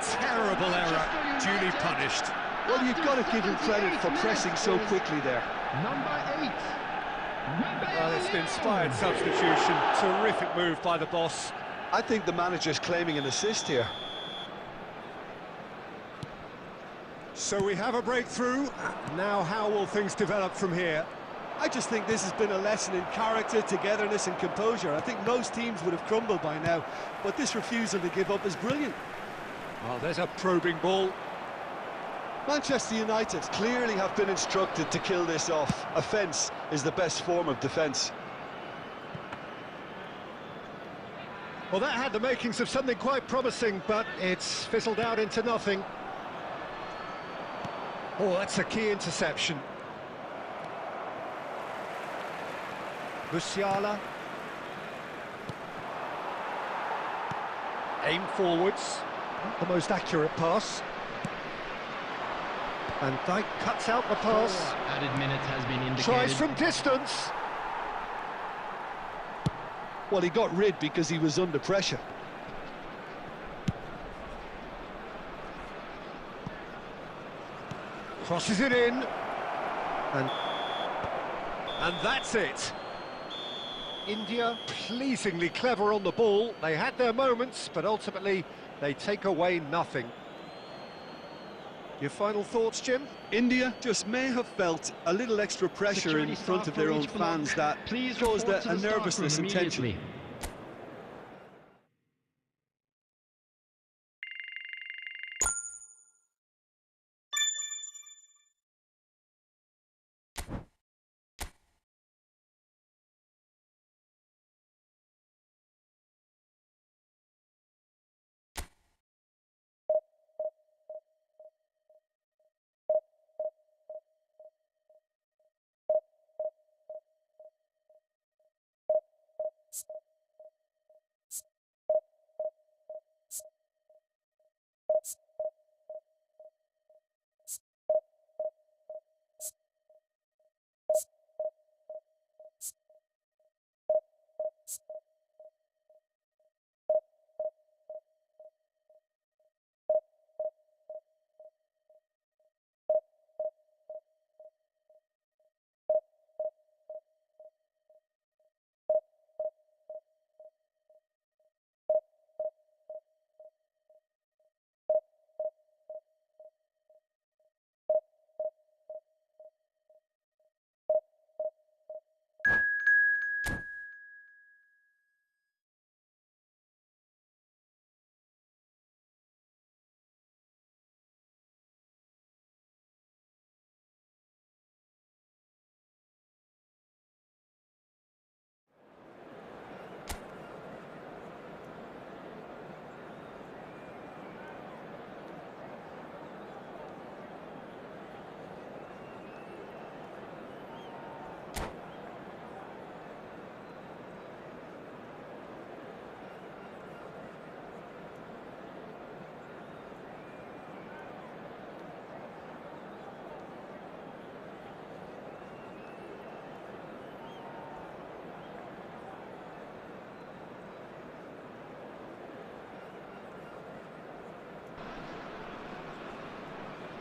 Terrible error, duly punished. Well, you've got to give him credit for pressing so quickly there. Number 8. Well, it's an inspired substitution. Terrific move by the boss. I think the manager's claiming an assist here. So we have a breakthrough. Now how will things develop from here? I just think this has been a lesson in character, togetherness and composure. I think most teams would have crumbled by now, but this refusal to give up is brilliant. Oh, there's a probing ball. Manchester United clearly have been instructed to kill this off. Offence is the best form of defence. Well, that had the makings of something quite promising, but it's fizzled out into nothing. Oh, that's a key interception. Musiala. Aim forwards. Not the most accurate pass. Van Dijk cuts out the pass. Added minutes has been indicated. Tries from distance. Well, he got rid because he was under pressure. Crosses it in. And that's it. India pleasingly clever on the ball. They had their moments, but ultimately they take away nothing. Your final thoughts, Jim? India just may have felt a little extra pressure Security in front staff of their for own each block. fans that Please caused report to a the staff room nervousness intentionally. immediately.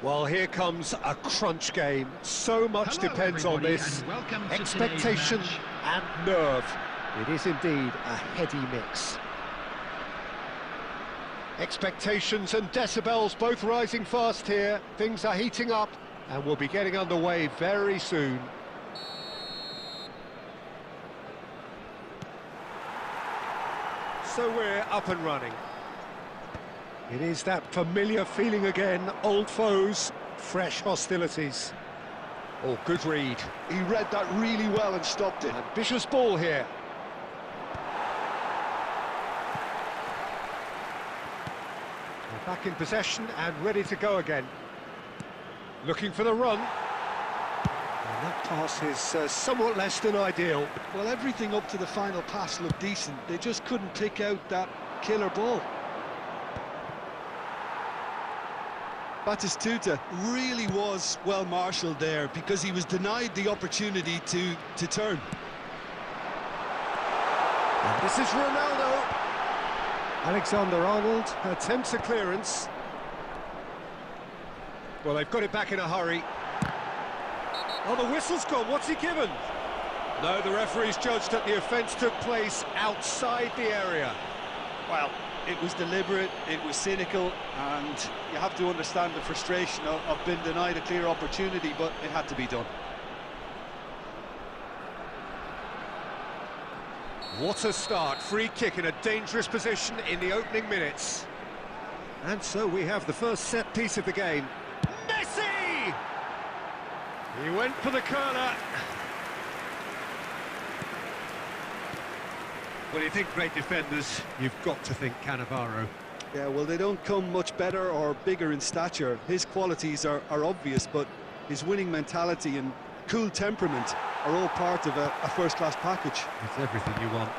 Well, here comes a crunch game. So much Hello, depends on everybody, this. and welcome to Expectation today's match. and nerve. It is indeed a heady mix. Expectations and decibels both rising fast here. Things are heating up and we'll be getting underway very soon. So we're up and running. It is that familiar feeling again, old foes, fresh hostilities. Oh, good read. He read that really well and stopped it. Ambitious ball here. They're back in possession and ready to go again. Looking for the run. And that pass is somewhat less than ideal. Well, everything up to the final pass looked decent. They just couldn't pick out that killer ball. Batistuta really was well marshalled there because he was denied the opportunity to turn. And this is Ronaldo. Alexander-Arnold attempts a clearance. Well, they've got it back in a hurry. Oh, the whistle's gone. What's he given? No, the referee's judged that the offence took place outside the area. Well, it was deliberate, it was cynical, and you have to understand the frustration of being denied a clear opportunity, but it had to be done. What a start. Free kick in a dangerous position in the opening minutes. And so we have the first set piece of the game. Messi! He went for the curler. Well, you think great defenders, you've got to think Cannavaro. Yeah, well, they don't come much better or bigger in stature. His qualities are obvious, but his winning mentality and cool temperament are all part of a first-class package. It's everything you want.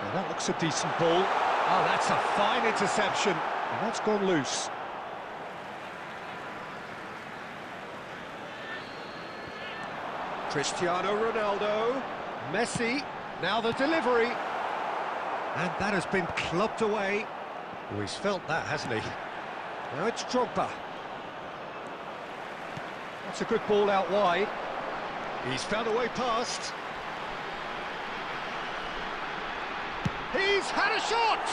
Well, that looks a decent ball. Oh, that's a fine interception. And that's gone loose. Cristiano Ronaldo, Messi, now the delivery. And that has been clubbed away. Oh, he's felt that, hasn't he? Now it's Drogba. That's a good ball out wide. He's found a way past. He's had a shot!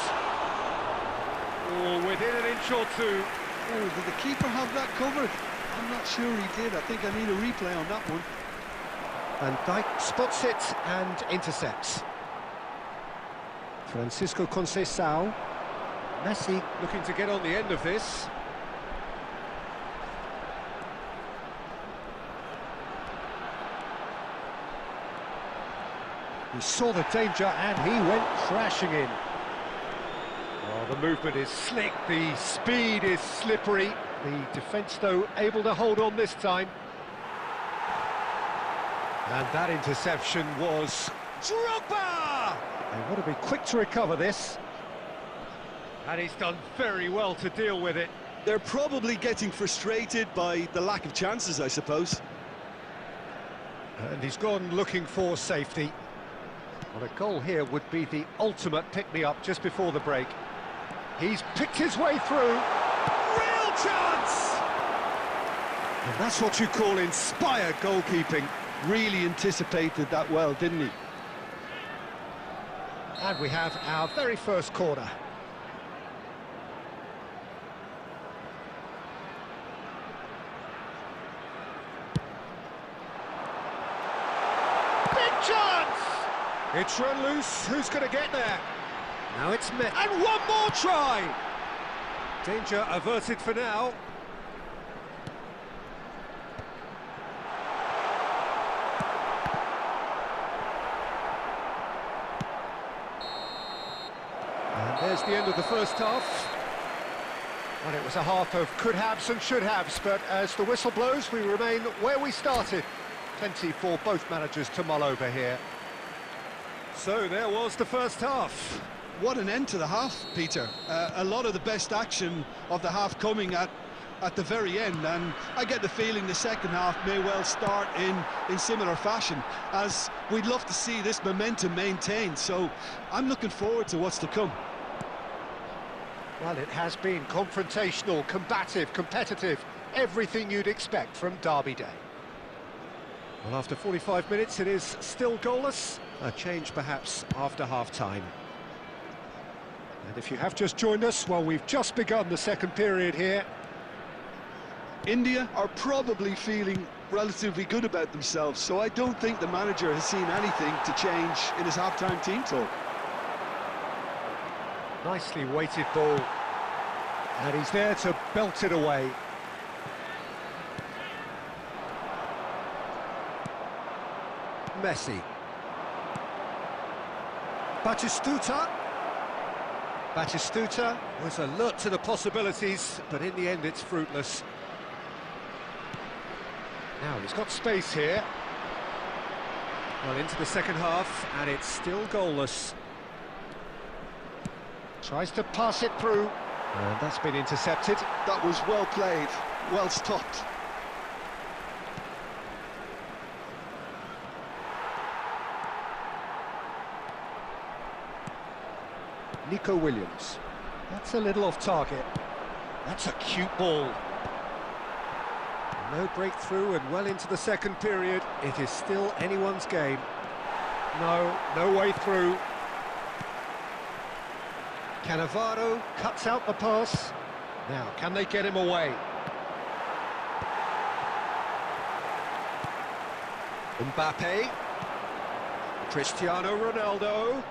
Oh, within an inch or two. Oh, did the keeper have that covered? I'm not sure he did. I think I need a replay on that one. Van Dijk spots it and intercepts. Francisco Conceição. Messi looking to get on the end of this. He saw the danger and he went crashing in. Oh, the movement is slick, the speed is slippery. The defence, though, able to hold on this time. And that interception was Drogba! They want to be quick to recover this. And he's done very well to deal with it. They're probably getting frustrated by the lack of chances, I suppose. And he's gone looking for safety. Well, a goal here would be the ultimate pick-me-up just before the break. He's picked his way through. Real chance! And that's what you call inspired goalkeeping. Really anticipated that well, didn't he? And we have our very first corner. Big chance! It's run loose. Who's going to get there? Now it's met. And one more try! Danger averted for now. And there's the end of the first half. Well, it was a half of could-haves and should-haves, but as the whistle blows, we remain where we started. Plenty for both managers to mull over here. So there was the first half. What an end to the half, Peter. A lot of the best action of the half coming at the very end, and I get the feeling the second half may well start in similar fashion, as we'd love to see this momentum maintained, so I'm looking forward to what's to come. Well, it has been confrontational, combative, competitive, everything you'd expect from Derby Day. Well, after 45 minutes, it is still goalless. A change, perhaps, after half-time. And if you have just joined us, well, we've just begun the second period here. India are probably feeling relatively good about themselves, so I don't think the manager has seen anything to change in his half-time team talk. Nicely weighted ball. And he's there to belt it away. Messi. Batistuta. Batistuta was alert to the possibilities, but in the end it's fruitless. Now he's got space here. Well, into the second half, and it's still goalless. Tries to pass it through, and that's been intercepted. That was well played, well stopped. Nico Williams. That's a little off target. That's a cute ball. No breakthrough and well into the second period. It is still anyone's game. No way through. Cannavaro cuts out the pass. Now, can they get him away? Mbappe. Cristiano Ronaldo.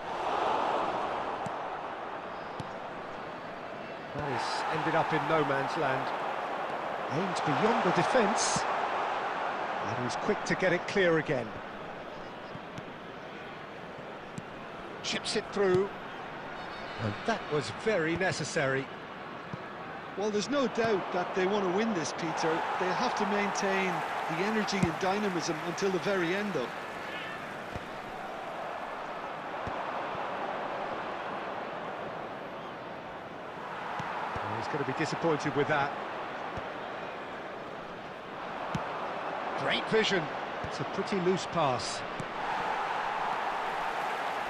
That has ended up in no man's land. Aimed beyond the defence. And he's quick to get it clear again. Chips it through. And that was very necessary. Well, there's no doubt that they want to win this, Peter. They have to maintain the energy and dynamism until the very end, though. He's going to be disappointed with that. Great vision. It's a pretty loose pass.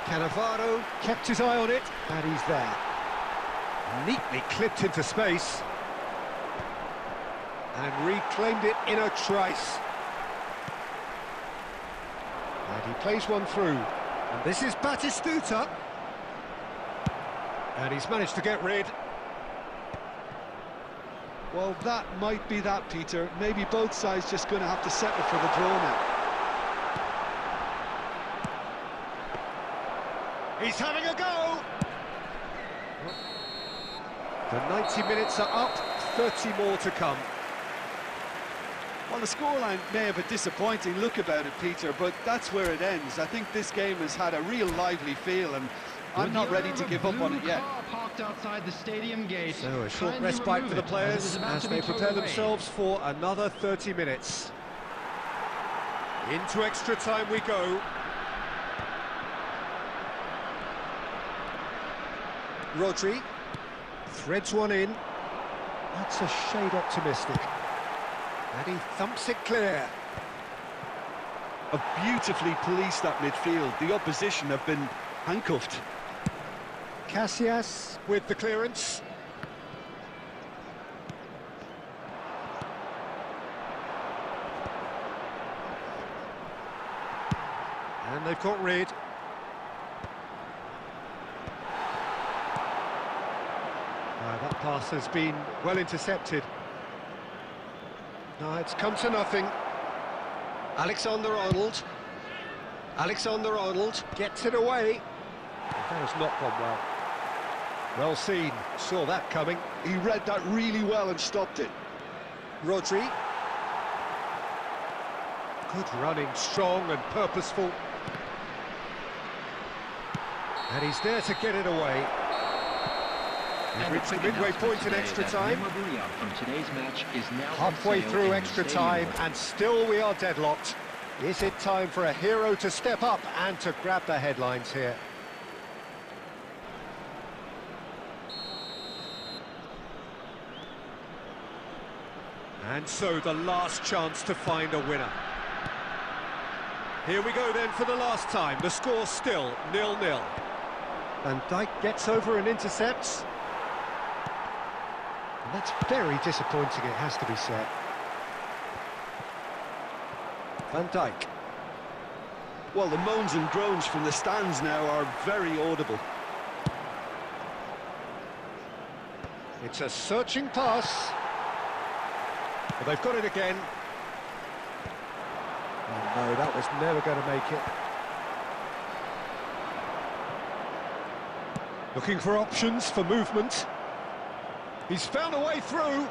Cannavaro kept his eye on it, and he's there. Neatly clipped into space. And reclaimed it in a trice. And he plays one through. And this is Batistuta. And he's managed to get rid. Well, that might be that, Peter. Maybe both sides just going to have to settle for the draw now. He's having a go! The 90 minutes are up, 30 more to come. Well, the scoreline may have a disappointing look about it, Peter, but that's where it ends. I think this game has had a real lively feel, and I'm not ready to give up on it yet. Parked outside the stadium gate. So a short respite for the players as they prepare themselves for another 30 minutes. Into extra time we go. Rodri threads one in. That's a shade optimistic. And he thumps it clear. Have beautifully policed that midfield. The opposition have been handcuffed. Casillas with the clearance. And they've got rid. That pass has been well intercepted. No, it's come to nothing. Alexander-Arnold. Alexander-Arnold gets it away. That has not gone well. Well seen, saw that coming. He read that really well and stopped it. Rodri. Good running, strong and purposeful. And he's there to get it away. We've reached the midway point in extra time. From today's match is now halfway through extra time, and still we are deadlocked. Is it time for a hero to step up and to grab the headlines here? And so the last chance to find a winner. Here we go then for the last time. The score still 0-0. Van Dijk gets over and intercepts. And that's very disappointing, it has to be said. Van Dijk. Well, the moans and groans from the stands now are very audible. It's a searching pass. But they've got it again. Oh no, that was never going to make it. Looking for options for movement. He's found a way through.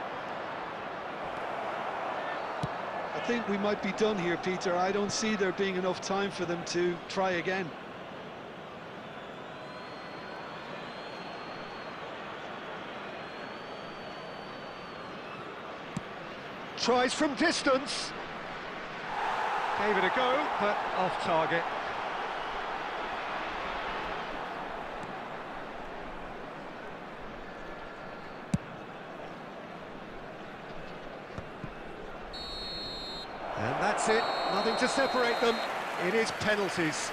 I think we might be done here, Peter. I don't see there being enough time for them to try again. Tries from distance. Gave it a go, but off target. And that's it, nothing to separate them. It is penalties.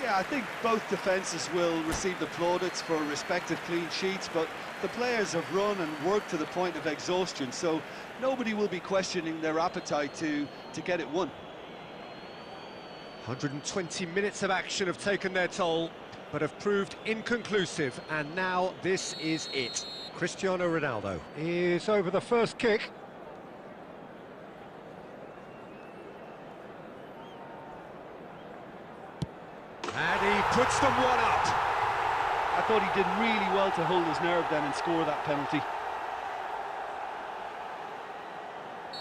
Yeah, I think both defences will receive the plaudits for respective clean sheets, but the players have run and worked to the point of exhaustion, so nobody will be questioning their appetite to get it won. 120 minutes of action have taken their toll, but have proved inconclusive, and now this is it. Cristiano Ronaldo is over the first kick. And he puts them one up. A thought he did really well to hold his nerve then and score that penalty.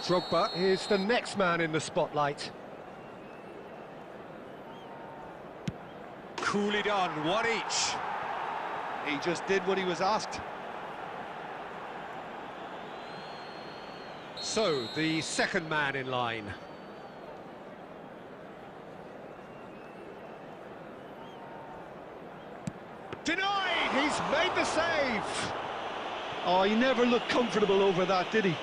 Drogba is the next man in the spotlight. Cool it on, one each. He just did what he was asked. So, the second man in line. Denied! He's made the save! Oh, he never looked comfortable over that, did he?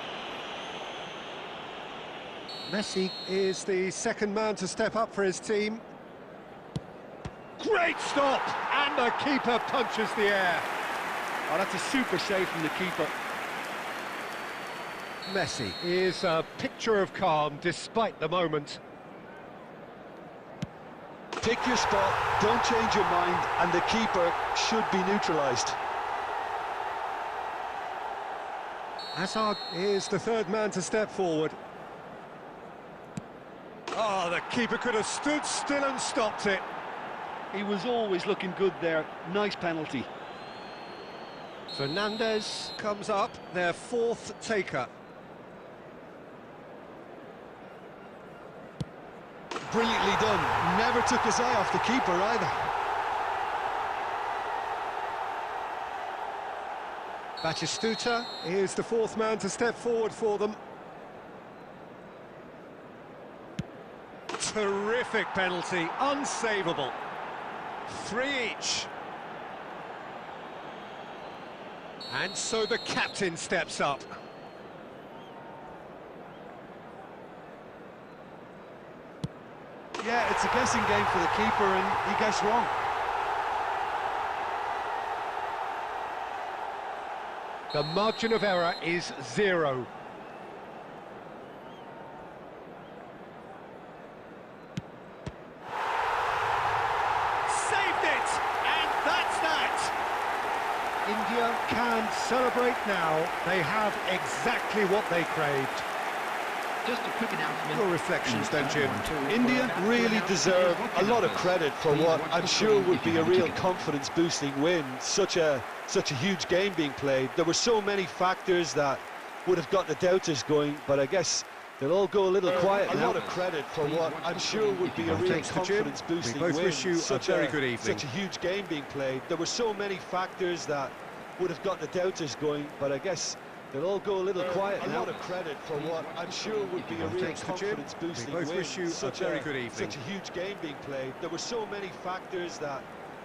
Messi is the second man to step up for his team. Great stop! And the keeper punches the air. Oh, that's a super save from the keeper. Messi is a picture of calm despite the moment. Pick your spot, don't change your mind, and the keeper should be neutralised. Hazard is the third man to step forward. Oh, the keeper could have stood still and stopped it. He was always looking good there. Nice penalty. Fernandez comes up, their fourth taker. Brilliantly done. Never took his eye off the keeper either. Batistuta is the fourth man to step forward for them. Terrific penalty, unsavable. 3 each. And so the captain steps up. Yeah, it's a guessing game for the keeper, and he guessed wrong. The margin of error is 0. Saved it! And that's that! India can celebrate now. They have exactly what they craved. Just a quick announcement. Your reflections then, Jim. India really deserve a lot of credit for what I'm sure would be a real confidence-boosting win. Such a huge game being played. There were so many factors that would have got the doubters going, but I guess they'll all go a little quiet now. A lot of credit for what I'm sure would be a real confidence-boosting win. We both wish you a very good evening. Such a huge game being played. There were so many factors that would have got the doubters going, but I guess they'll all go a little quiet now. A lot of credit for what I'm sure would be a real confidence-boosting win. We both wish you a very good evening. Such a huge game being played. There were so many factors that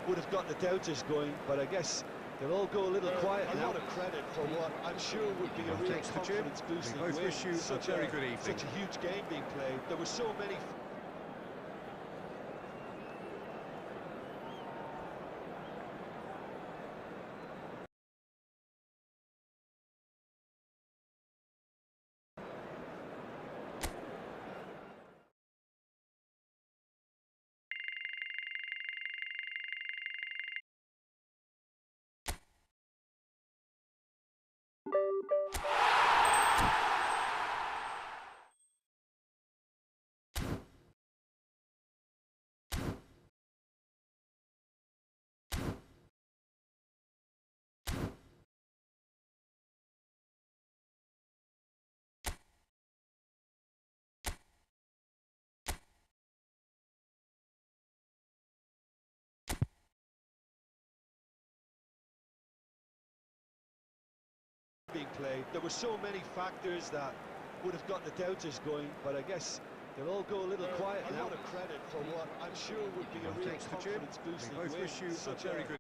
would have got the doubters going, but I guess they'll all go a little quiet now. A lot of credit for what I'm sure would be a real confidence-boosting win. We both wish you a very good evening. Such a huge game being played. There were so many... being played. There were so many factors that would have got the doubters going, but I guess they'll all go a little quiet now. A lot of credit for what I'm sure would be a real confidence-boosting win. We both wish you a very good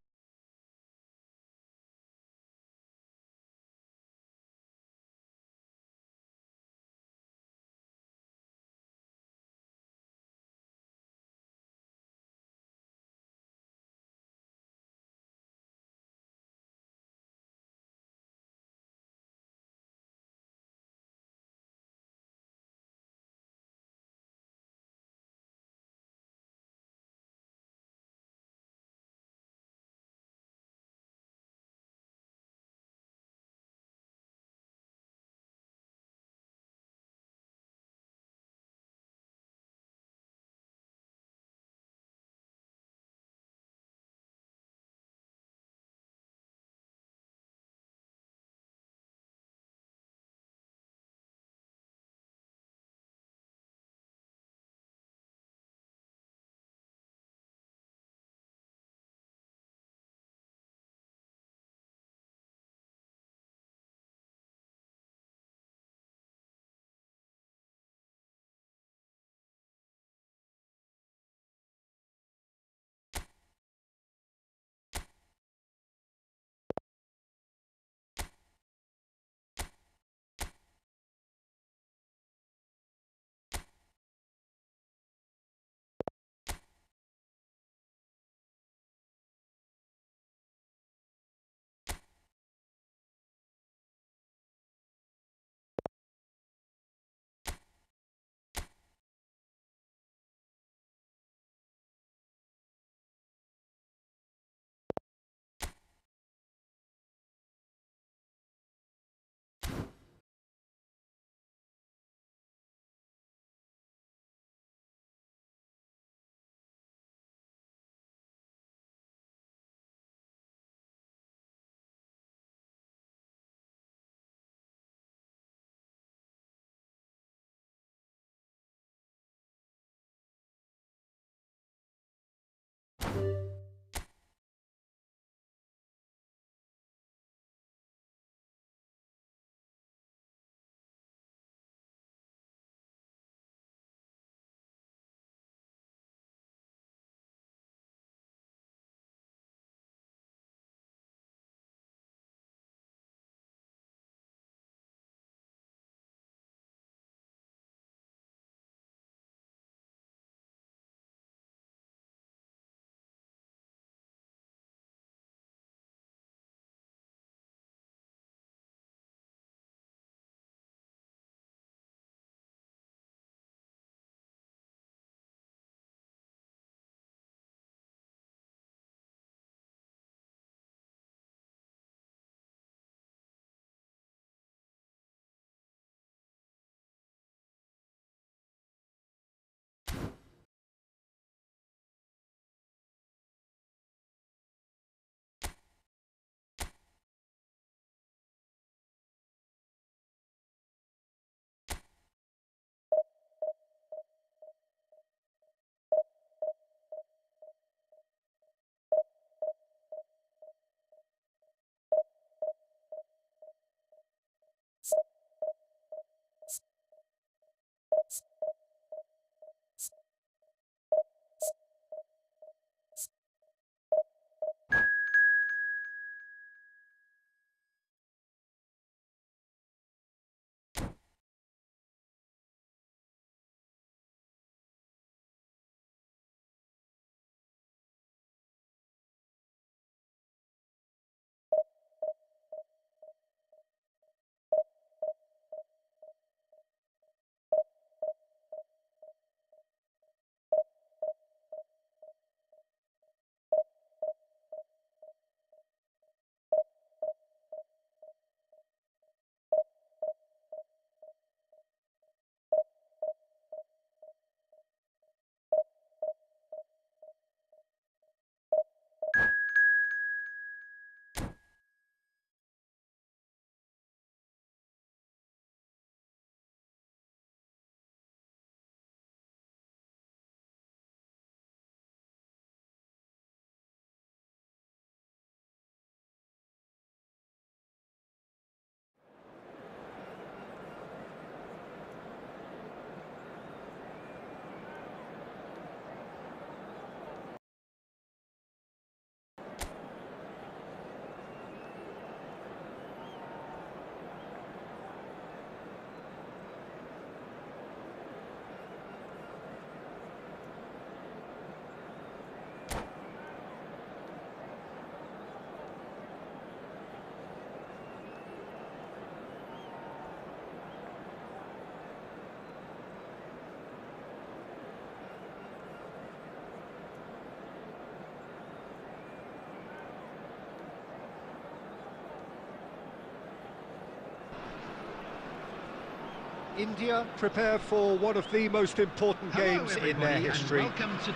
India prepare for one of the most important games in their history.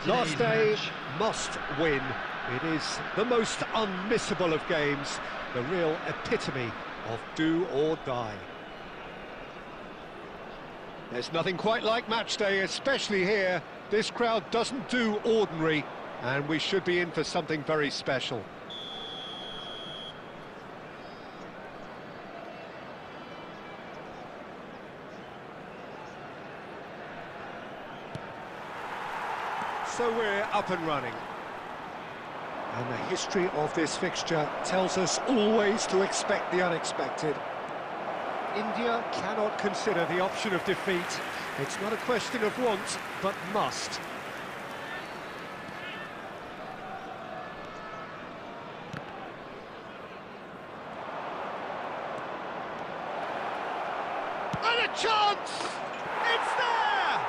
Last day, must win. It is the most unmissable of games, the real epitome of do or die. There's nothing quite like match day, especially here. This crowd doesn't do ordinary, and we should be in for something very special. So we're up and running. And the history of this fixture tells us always to expect the unexpected. India cannot consider the option of defeat. It's not a question of want, but must. And a chance! It's there!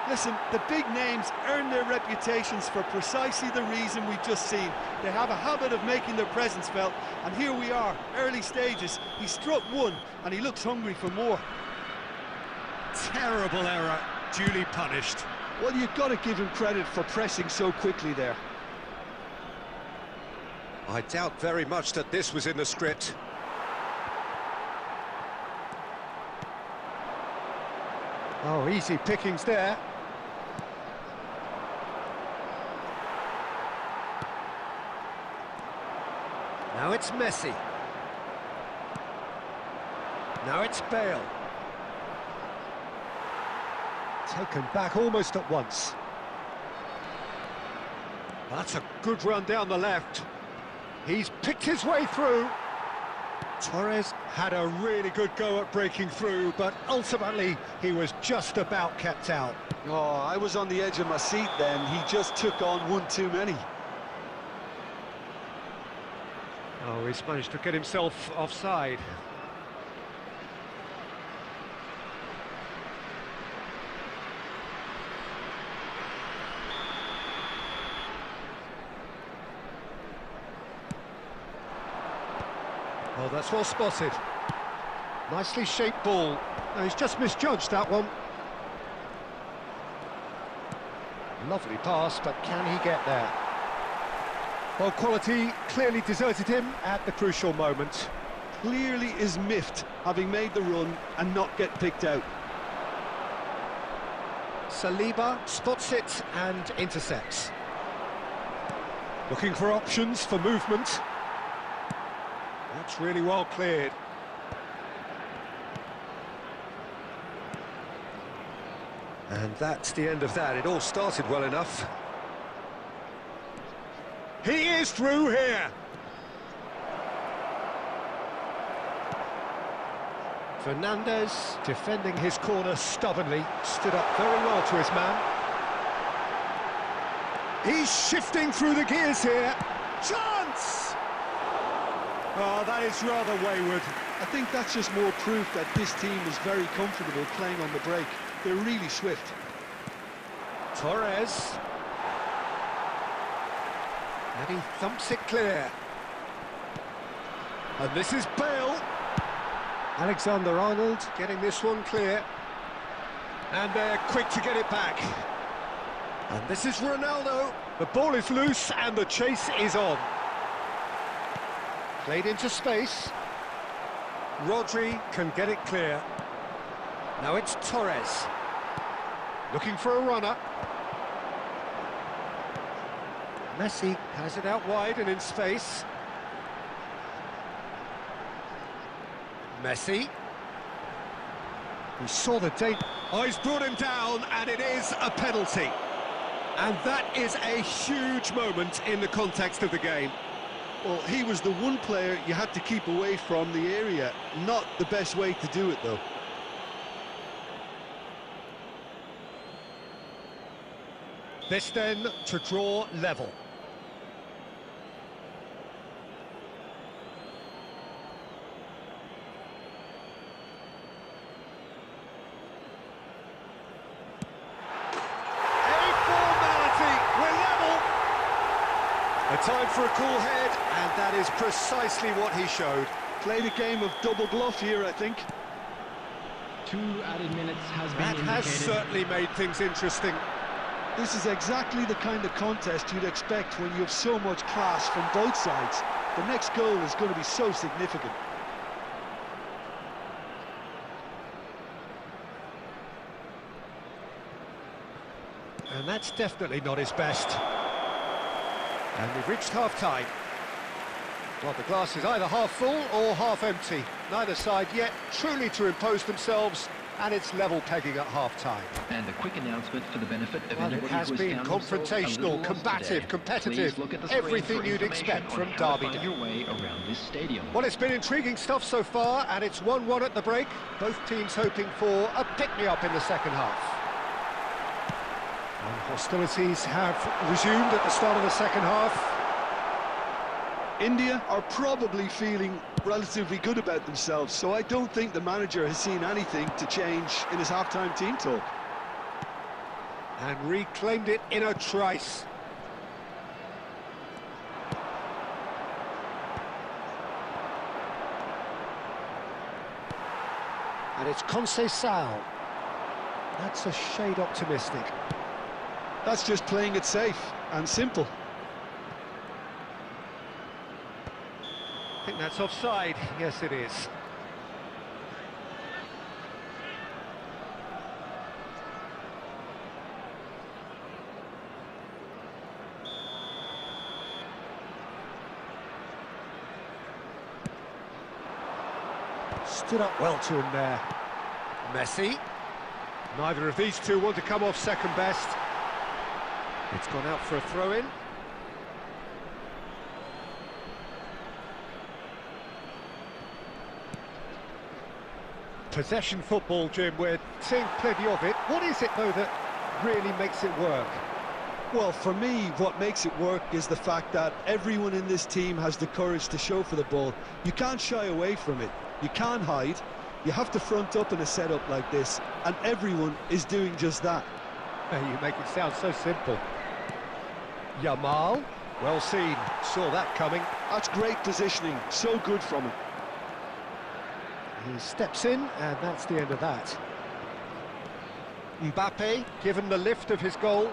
Listen, the big names earn their reputations for precisely the reason we've just seen. They have a habit of making their presence felt, and here we are, early stages. He struck one, and he looks hungry for more. Terrible error, duly punished. Well, you've got to give him credit for pressing so quickly there. I doubt very much that this was in the script. Oh, easy pickings there. Now it's Messi. Now it's Bale. Taken back almost at once. That's a good run down the left. He's picked his way through. Torres had a really good go at breaking through, but ultimately he was just about kept out. Oh, I was on the edge of my seat then. He just took on one too many. Oh, he's managed to get himself offside. Oh, that's well spotted. Nicely shaped ball. No, he's just misjudged that one. Lovely pass, but can he get there? Well, quality clearly deserted him at the crucial moment. Clearly is miffed, having made the run and not get picked out. Saliba spots it and intercepts. Looking for options for movement. That's really well cleared. And that's the end of that. It all started well enough. He is through here. Fernandez, defending his corner stubbornly, stood up very well to his man. He's shifting through the gears here. Chance! Oh, that is rather wayward. I think that's just more proof that this team is very comfortable playing on the break. They're really swift. Torres. And he thumps it clear. And this is Bale. Alexander-Arnold getting this one clear. And they're quick to get it back. And this is Ronaldo. The ball is loose and the chase is on. Played into space. Rodri can get it clear. Now it's Torres. Looking for a runner. Messi has it out wide and in space. Messi. He saw the danger. Oh, he's brought him down, and it is a penalty. And that is a huge moment in the context of the game. Well, he was the one player you had to keep away from the area. Not the best way to do it, though. This then to draw level. A time for a cool head, and that is precisely what he showed. Played a game of double bluff here, I think. 2 added minutes has been That has indicated. certainly made things interesting. This is exactly the kind of contest you'd expect when you have so much class from both sides. The next goal is going to be so significant. And that's definitely not his best. And we've reached half-time. Well, the glass is either half full or half empty. Neither side yet truly to impose themselves, and it's level pegging at half-time. And a quick announcement for the benefit of Well, it anybody has who has been found themselves a confrontational, little lost combative, today. competitive, Please look at the screen everything for you'd information expect on from how to Derby find Day. your way around this stadium. Well, it's been intriguing stuff so far, and it's 1-1 at the break. Both teams hoping for a pick-me-up in the second half. And hostilities have resumed at the start of the second half. India are probably feeling relatively good about themselves, so I don't think the manager has seen anything to change in his half-time team talk. And reclaimed it in a trice. And it's Conceição. That's a shade optimistic. That's just playing it safe and simple. I think that's offside. Yes, it is. Stood up well to him there. Messi. Neither of these two want to come off second best. It's gone out for a throw-in. Possession football, Jim, we're seeing plenty of it. What is it, though, that really makes it work? Well, for me, what makes it work is the fact that everyone in this team has the courage to show for the ball. You can't shy away from it. You can't hide. You have to front up in a setup like this, and everyone is doing just that. You make it sound so simple. Yamal, well seen, saw that coming. That's great positioning, so good from him. He steps in, and that's the end of that. Mbappe, given the lift of his goal.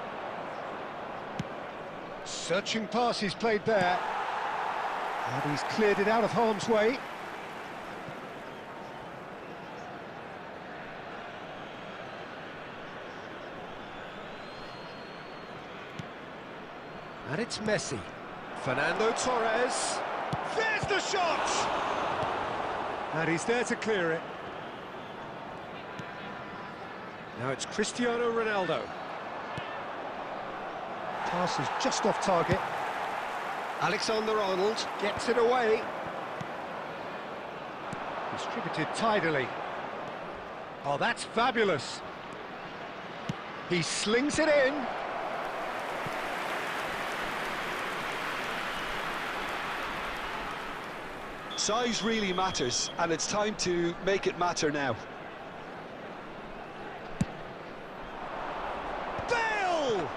Searching pass he's played there. And he's cleared it out of harm's way. And it's Messi. Fernando Torres. There's the shot! And he's there to clear it. Now it's Cristiano Ronaldo. Pass is just off target. Alexander-Arnold gets it away. Distributed tidily. Oh, that's fabulous. He slings it in. Size really matters, and it's time to make it matter now. Bale!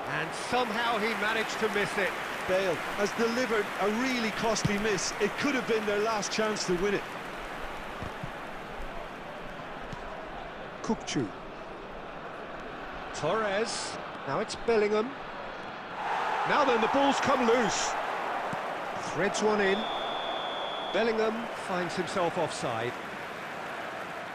And somehow he managed to miss it. Bale has delivered a really costly miss. It could have been their last chance to win it. Kuch. Torres. Now it's Bellingham. Now then, the ball's come loose. Threads one in. Bellingham finds himself offside.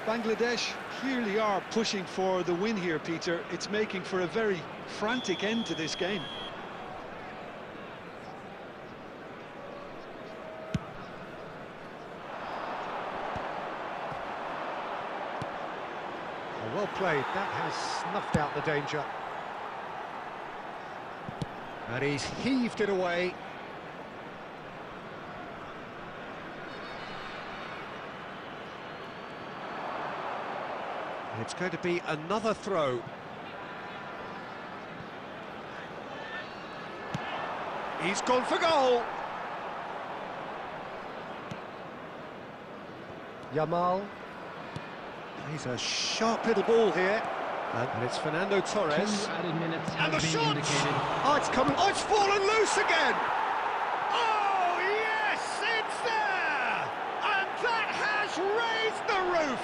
Bangladesh clearly are pushing for the win here, Peter. It's making for a very frantic end to this game. Well played, that has snuffed out the danger. And he's heaved it away. It's going to be another throw. He's gone for goal. Yamal. He's a sharp little ball here. And it's Fernando Torres. 2 added minutes And the have been shot! indicated. Oh, it's coming. Oh, it's fallen loose again! Oh, yes, it's there! And that has raised the roof!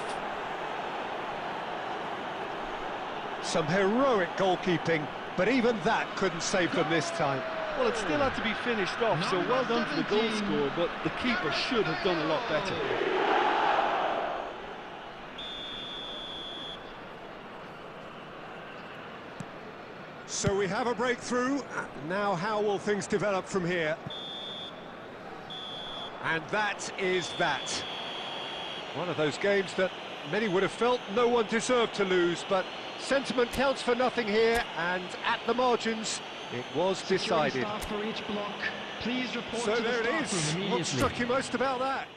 Some heroic goalkeeping, but even that couldn't save them this time. Well, it still had to be finished off, so well done for the goal scorer, but the keeper should have done a lot better. So we have a breakthrough. Now how will things develop from here? And that is that. One of those games that many would have felt no one deserved to lose, but sentiment counts for nothing here, and at the margins, it was decided. Staff for each block. Please report So to the there it staff is. room What immediately. struck you most about that?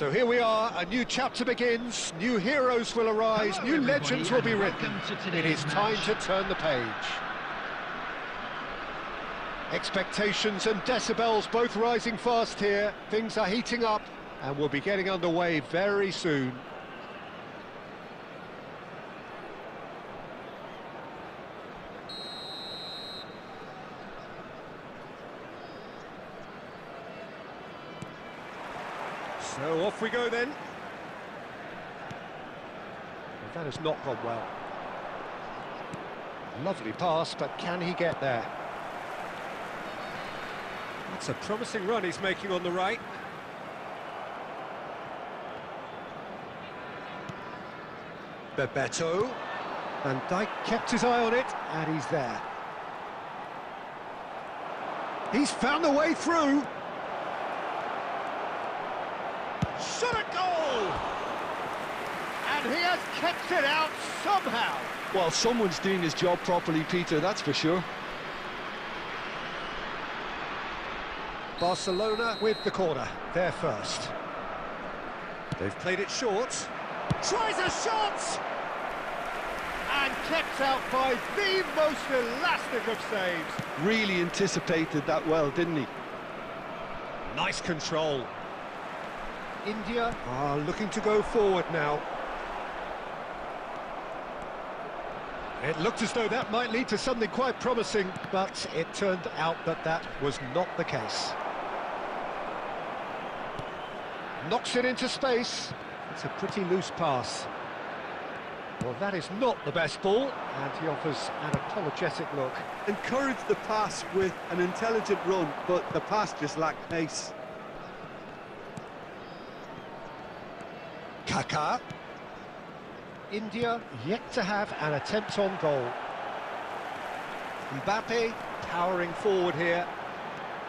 So here we are, a new chapter begins, new heroes will arise, Hello, new everybody, legends will be and written. welcome to It is today's time match. to turn the page. Expectations and decibels both rising fast here. Things are heating up and we'll be getting underway very soon. So off we go then. That has not gone well. Lovely pass, but can he get there? That's a promising run he's making on the right. Bebeto. Van Dijk kept his eye on it, and he's there. He's found the way through. Shot a goal! And he has kept it out somehow. Well, someone's doing his job properly, Peter, that's for sure. Barcelona with the corner, they're first. They've played it short. Tries a shot! And kept out by the most elastic of saves. Really anticipated that well, didn't he? Nice control. India are looking to go forward now. It looked as though that might lead to something quite promising, but it turned out that that was not the case. Knocks it into space. It's a pretty loose pass. Well, that is not the best ball, and he offers an apologetic look. Encouraged the pass with an intelligent run, but the pass just lacked pace. Kaká. India yet to have an attempt on goal. Mbappe powering forward here.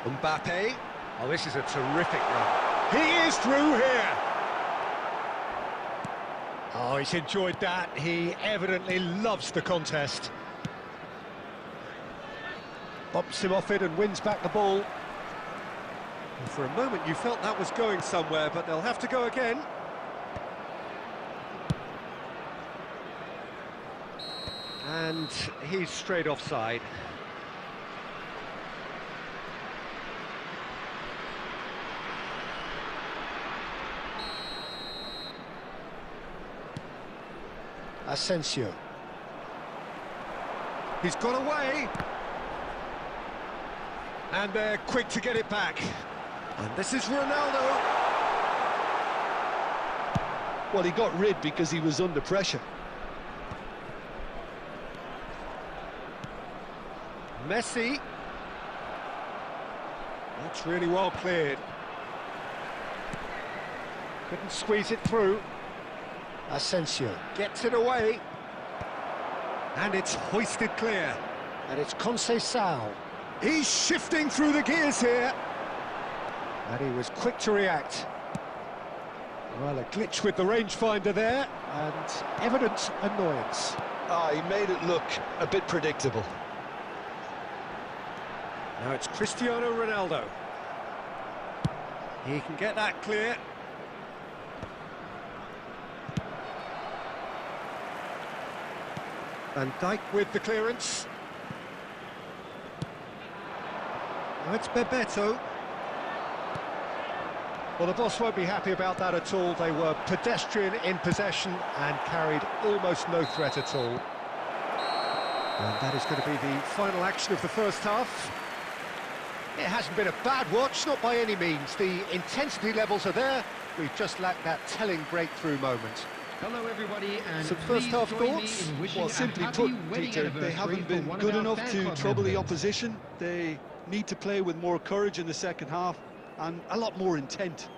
Mbappe. Oh, this is a terrific run. He is through here. Oh, he's enjoyed that. He evidently loves the contest. Bumps him off it and wins back the ball. And for a moment you felt that was going somewhere, but they'll have to go again. And he's straight offside. Asensio. He's got away. And they're quick to get it back. And this is Ronaldo. Well, he got rid because he was under pressure. Messi. That's really well cleared. Couldn't squeeze it through. Asensio gets it away. And it's hoisted clear. And it's Conceição. He's shifting through the gears here. And he was quick to react. Well, a glitch with the rangefinder there, and evident annoyance. He made it look a bit predictable. Now it's Cristiano Ronaldo. He can get that clear. Van Dijk with the clearance. Now it's Bebeto. Well, the boss won't be happy about that at all. They were pedestrian in possession and carried almost no threat at all. And that is going to be the final action of the first half. It hasn't been a bad watch, not by any means. The intensity levels are there. We've just lacked that telling breakthrough moment. Hello, everybody, and Some first please half join me thoughts? in wishing Well, a simply happy put, wedding Peter, they anniversary haven't for been one good of our enough fan to club trouble the members. opposition. They need to play with more courage in the second half and a lot more intent.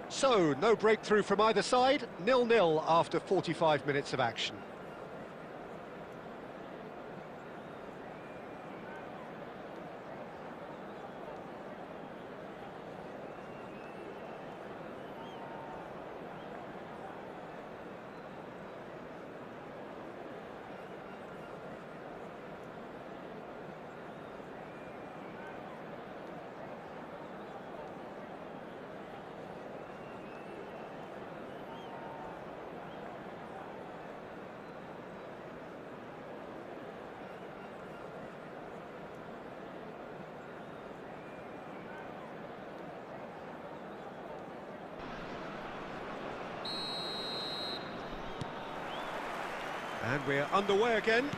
So, no breakthrough from either side, 0-0 after 45 minutes of action. we're underway again.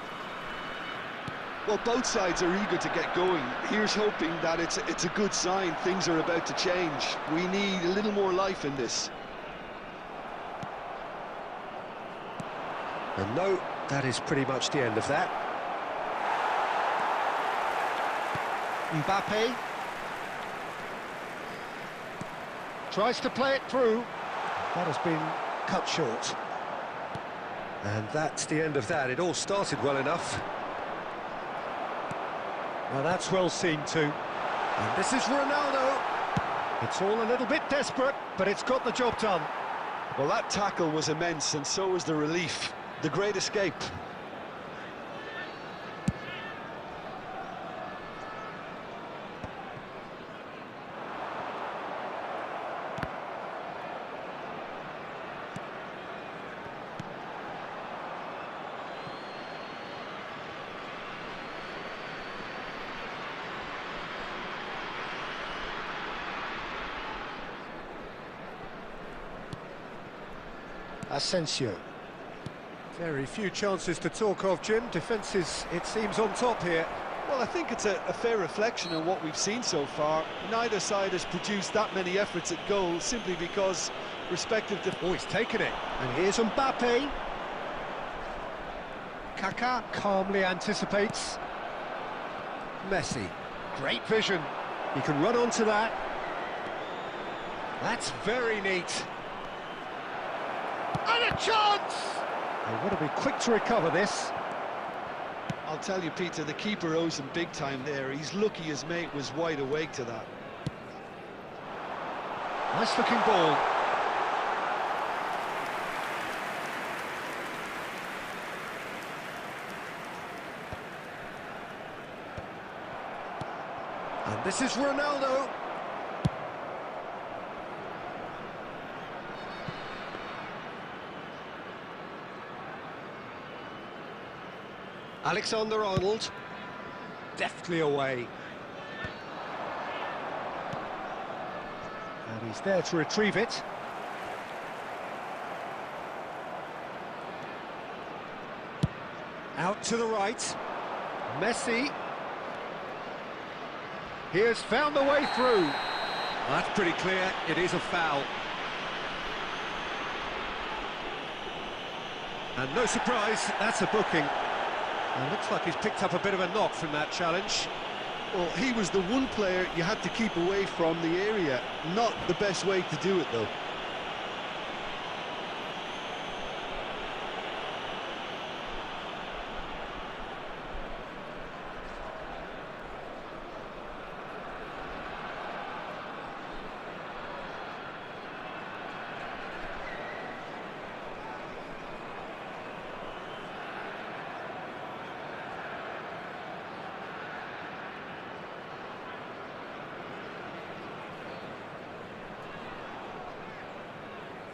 Well, both sides are eager to get going. Here's hoping that it's a good sign. Things are about to change. We need a little more life in this. And no, that is pretty much the end of that. Mbappe tries to play it through. That has been cut short. And that's the end of that. It all started well enough. Now that's well seen too. And this is Ronaldo. It's all a little bit desperate, but it's got the job done. Well, that tackle was immense, and so was the relief. The great escape. Asensio. Very few chances to talk of, Jim. Defence is, it seems, on top here. Well, I think it's a fair reflection on what we've seen so far. Neither side has produced that many efforts at goal simply because respective... Oh, he's taken it. And here's Mbappe. Kaká calmly anticipates. Messi. Great vision. He can run onto that. That's very neat. And a chance! They've got to be quick to recover this. I'll tell you, Peter, the keeper owes him big time there. He's lucky his mate was wide awake to that. Nice looking ball. And this is Ronaldo. Alexander-Arnold, deftly away. And he's there to retrieve it. Out to the right. Messi. He has found the way through. That's pretty clear, it is a foul. And no surprise, that's a booking. And looks like he's picked up a bit of a knock from that challenge. Well, he was the one player you had to keep away from the area. Not the best way to do it, though.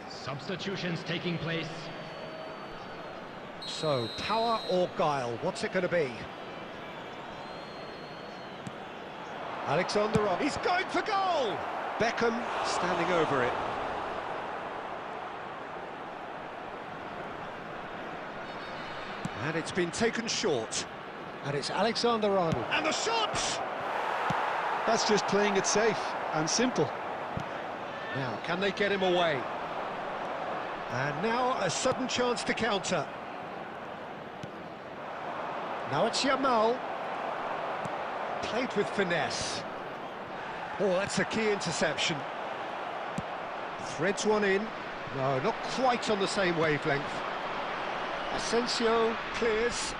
Substitutions taking place. So, power or guile, what's it going to be? Alexander, he's going for goal! Beckham standing over it. And it's been taken short. And it's Alexander-Arnold. And the shot! That's just playing it safe and simple. Now, can they get him away? And now a sudden chance to counter. Now it's Yamal. Played with finesse. Oh, that's a key interception. Threads one in. No, not quite on the same wavelength. Asensio clears.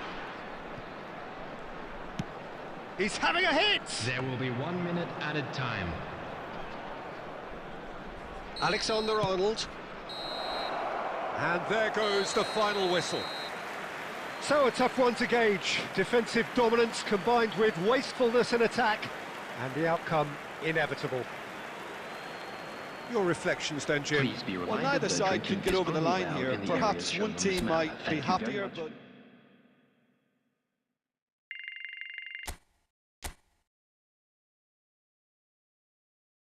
He's having a hit! There will be 1 minute added time. Alexander-Arnold. And there goes the final whistle. So a tough one to gauge. Defensive dominance combined with wastefulness in attack, and the outcome inevitable. Your reflections then, Jim? Please be Well, reminded neither that side drinking could get is over the only line allowed here. in the Perhaps areas shown one on this team map. might be Thank you very happier, much. but...